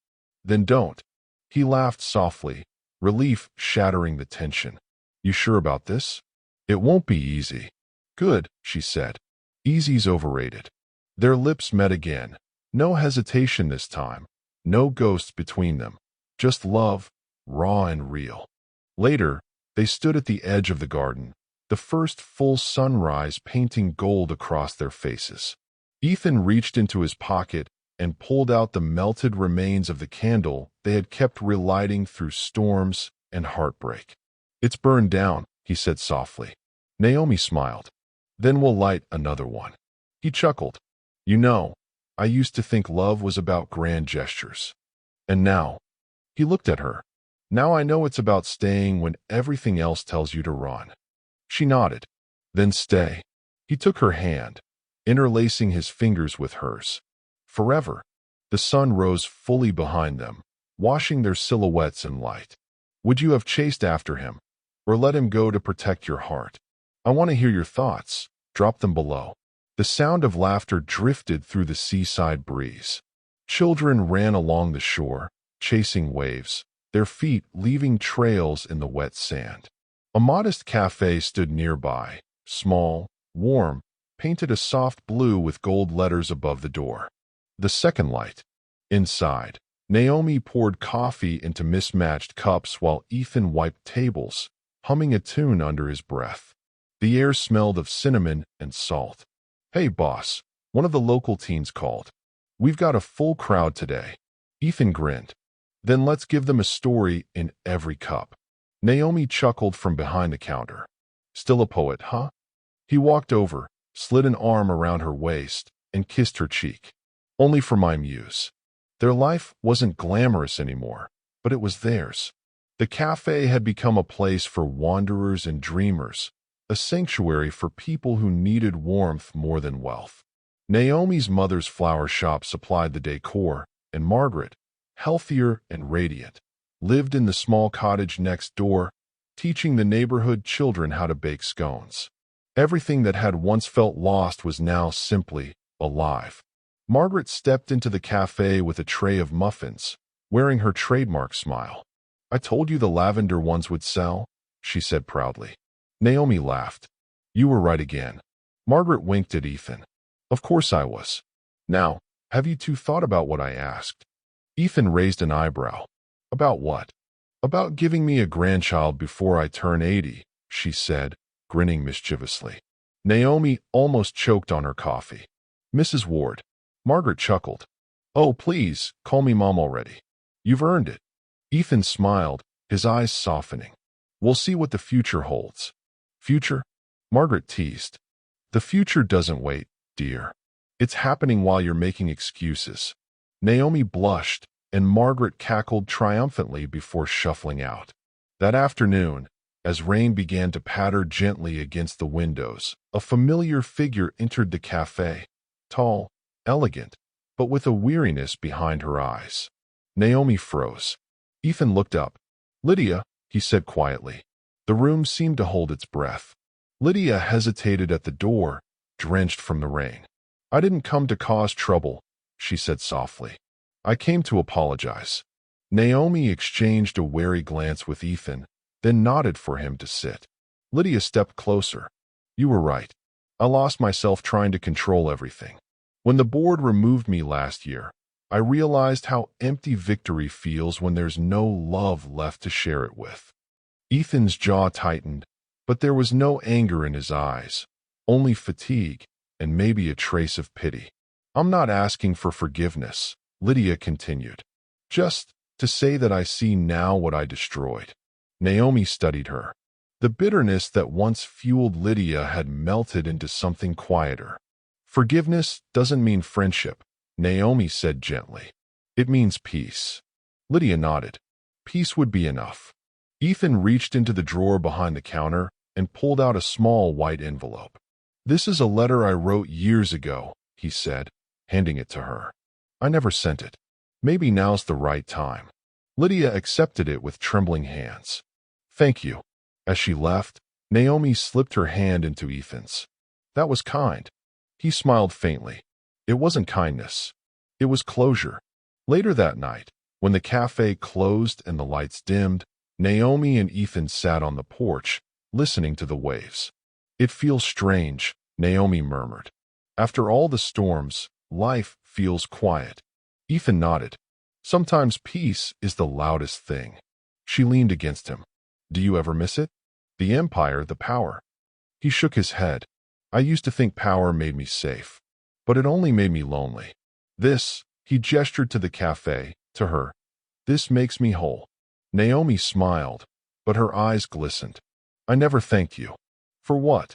"Then don't." He laughed softly, relief shattering the tension. "You sure about this? It won't be easy." "Good," she said. "Easy's overrated." Their lips met again. No hesitation this time. No ghosts between them. Just love, raw and real. Later, they stood at the edge of the garden, the first full sunrise painting gold across their faces. Ethan reached into his pocket and pulled out the melted remains of the candle they had kept relighting through storms and heartbreak. "It's burned down," he said softly. Naomi smiled. "Then we'll light another one." He chuckled. "You know, I used to think love was about grand gestures. And now," he looked at her, "now I know it's about staying when everything else tells you to run." She nodded. "Then stay." He took her hand, interlacing his fingers with hers. Forever. The sun rose fully behind them, washing their silhouettes in light. "Would you have chased after him, or let him go to protect your heart? I want to hear your thoughts. Drop them below." The sound of laughter drifted through the seaside breeze. Children ran along the shore, chasing waves, their feet leaving trails in the wet sand. A modest cafe stood nearby, small, warm, painted a soft blue with gold letters above the door. The second light. Inside, Naomi poured coffee into mismatched cups while Ethan wiped tables, humming a tune under his breath. The air smelled of cinnamon and salt. "Hey, boss," one of the local teens called. "We've got a full crowd today." Ethan grinned. "Then let's give them a story in every cup." Naomi chuckled from behind the counter. "Still a poet, huh?" He walked over, slid an arm around her waist, and kissed her cheek. "Only for my muse." Their life wasn't glamorous anymore, but it was theirs. The cafe had become a place for wanderers and dreamers, a sanctuary for people who needed warmth more than wealth. Naomi's mother's flower shop supplied the decor, and Margaret, healthier and radiant, lived in the small cottage next door, teaching the neighborhood children how to bake scones. Everything that had once felt lost was now simply alive. Margaret stepped into the cafe with a tray of muffins, wearing her trademark smile. "I told you the lavender ones would sell," she said proudly. Naomi laughed. "You were right again." Margaret winked at Ethan. "Of course I was. Now, have you two thought about what I asked?" Ethan raised an eyebrow. "About what?" "About giving me a grandchild before I turn 80, she said, grinning mischievously. Naomi almost choked on her coffee. "Mrs. Ward." Margaret chuckled. "Oh, please, call me Mom already. You've earned it." Ethan smiled, his eyes softening. "We'll see what the future holds." "Future?" Margaret teased. "The future doesn't wait, dear. It's happening while you're making excuses." Naomi blushed, and Margaret cackled triumphantly before shuffling out. That afternoon, As rain began to patter gently against the windows, a familiar figure entered the cafe. Tall, elegant, but with a weariness behind her eyes. Naomi froze. Ethan looked up. "Lydia," he said quietly. The room seemed to hold its breath. Lydia hesitated at the door, drenched from the rain. "I didn't come to cause trouble," she said softly. "I came to apologize." Naomi exchanged a wary glance with Ethan, then nodded for him to sit. Lydia stepped closer. "You were right. I lost myself trying to control everything. When the board removed me last year, I realized how empty victory feels when there's no love left to share it with." Ethan's jaw tightened, but there was no anger in his eyes, only fatigue and maybe a trace of pity. "I'm not asking for forgiveness," Lydia continued. "Just to say that I see now what I destroyed." Naomi studied her. The bitterness that once fueled Lydia had melted into something quieter. "Forgiveness doesn't mean friendship," Naomi said gently. "It means peace." Lydia nodded. Peace would be enough. Ethan reached into the drawer behind the counter and pulled out a small white envelope. "This is a letter I wrote years ago," he said, handing it to her. "I never sent it. Maybe now's the right time." Lydia accepted it with trembling hands. "Thank you." As she left, Naomi slipped her hand into Ethan's. "That was kind." He smiled faintly. It wasn't kindness. It was closure. Later that night, when the cafe closed and the lights dimmed, Naomi and Ethan sat on the porch, listening to the waves. "It feels strange," Naomi murmured. "After all the storms, life feels quiet." Ethan nodded. "Sometimes peace is the loudest thing." She leaned against him. "Do you ever miss it? The empire, the power?" He shook his head. "I used to think power made me safe, but it only made me lonely. This," he gestured to the cafe, to her, "this makes me whole." Naomi smiled, but her eyes glistened. "I never thanked you." "For what?"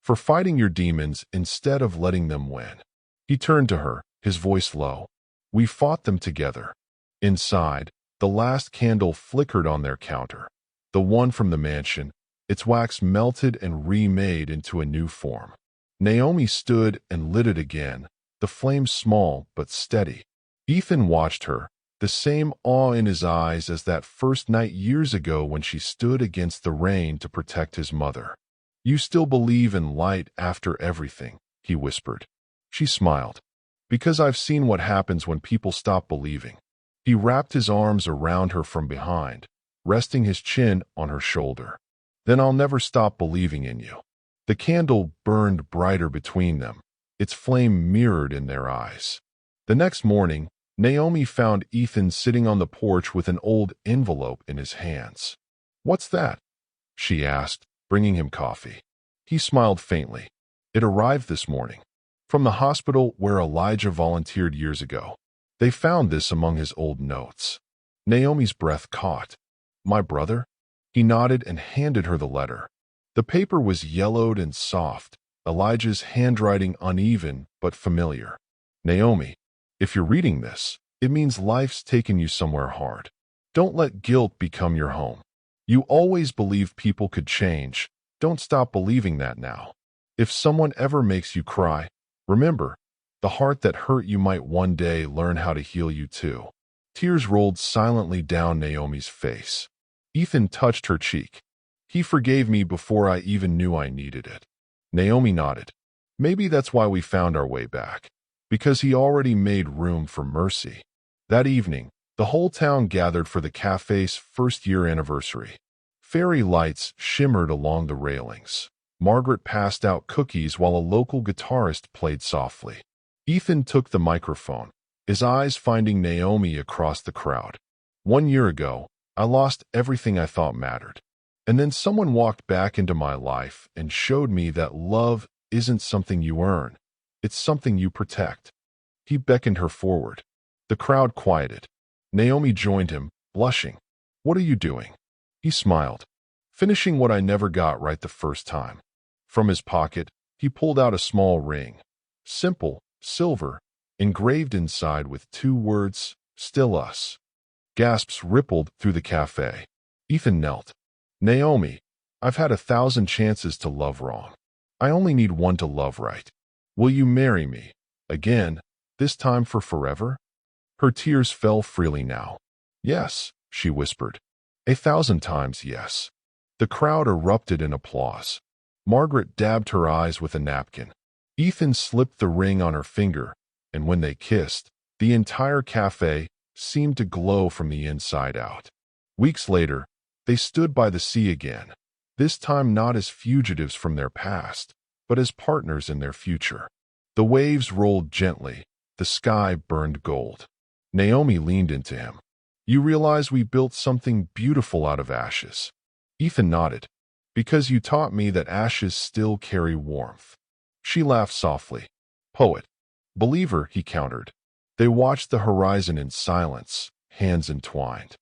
"For fighting your demons instead of letting them win." He turned to her, his voice low. "We fought them together." Inside, the last candle flickered on their counter. The one from the mansion, its wax melted and remade into a new form. Naomi stood and lit it again, the flame small but steady. Ethan watched her, the same awe in his eyes as that first night years ago when she stood against the rain to protect his mother. "You still believe in light after everything," he whispered. She smiled. "Because I've seen what happens when people stop believing." He wrapped his arms around her from behind, resting his chin on her shoulder. "Then I'll never stop believing in you." The candle burned brighter between them, its flame mirrored in their eyes. The next morning, Naomi found Ethan sitting on the porch with an old envelope in his hands. "What's that?" she asked, bringing him coffee. He smiled faintly. "It arrived this morning. From the hospital where Elijah volunteered years ago. They found this among his old notes." Naomi's breath caught. "My brother?" He nodded and handed her the letter. The paper was yellowed and soft, Elijah's handwriting uneven but familiar. "Naomi, if you're reading this, it means life's taken you somewhere hard. Don't let guilt become your home. You always believed people could change. Don't stop believing that now. If someone ever makes you cry, remember, the heart that hurt you might one day learn how to heal you too." Tears rolled silently down Naomi's face. Ethan touched her cheek. "He forgave me before I even knew I needed it." Naomi nodded. "Maybe that's why we found our way back. Because he already made room for mercy." That evening, the whole town gathered for the cafe's first-year anniversary. Fairy lights shimmered along the railings. Margaret passed out cookies while a local guitarist played softly. Ethan took the microphone, his eyes finding Naomi across the crowd. "1 year ago, I lost everything I thought mattered. And then someone walked back into my life and showed me that love isn't something you earn. It's something you protect." He beckoned her forward. The crowd quieted. Naomi joined him, blushing. "What are you doing?" He smiled. "Finishing what I never got right the first time." From his pocket, he pulled out a small ring. Simple, silver, engraved inside with 2 words, "Still Us." Gasps rippled through the cafe. Ethan knelt. "Naomi, I've had 1,000 chances to love wrong. I only need one to love right. Will you marry me? Again, this time for forever? Her tears fell freely now. Yes, she whispered. 1,000 times yes. The crowd erupted in applause. Margaret dabbed her eyes with a napkin. Ethan slipped the ring on her finger, and when they kissed, the entire cafe seemed to glow from the inside out. Weeks later, they stood by the sea again, this time not as fugitives from their past, but as partners in their future. The waves rolled gently, the sky burned gold. Naomi leaned into him. You realize we built something beautiful out of ashes. Ethan nodded. Because you taught me that ashes still carry warmth. She laughed softly. Poet. Believer, he countered. They watched the horizon in silence, hands entwined.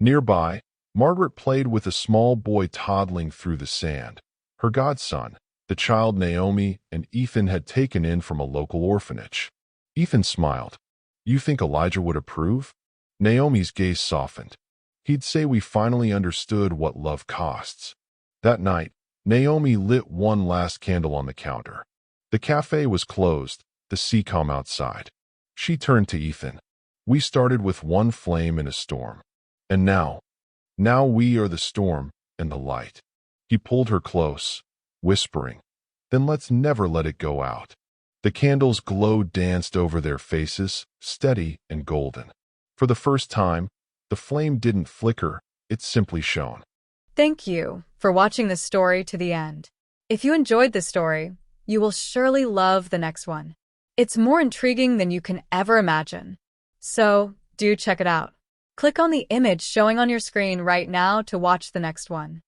Nearby, Margaret played with a small boy toddling through the sand, her godson, the child Naomi and Ethan had taken in from a local orphanage. Ethan smiled. You think Elijah would approve? Naomi's gaze softened. He'd say we finally understood what love costs. That night, Naomi lit one last candle on the counter. The cafe was closed, the sea calm outside. She turned to Ethan. We started with one flame in a storm. And now we are the storm and the light. He pulled her close, whispering, then let's never let it go out. The candle's glow danced over their faces, steady and golden. For the first time, the flame didn't flicker, it simply shone. Thank you for watching this story to the end. If you enjoyed this story, you will surely love the next one. It's more intriguing than you can ever imagine. So, do check it out. Click on the image showing on your screen right now to watch the next one.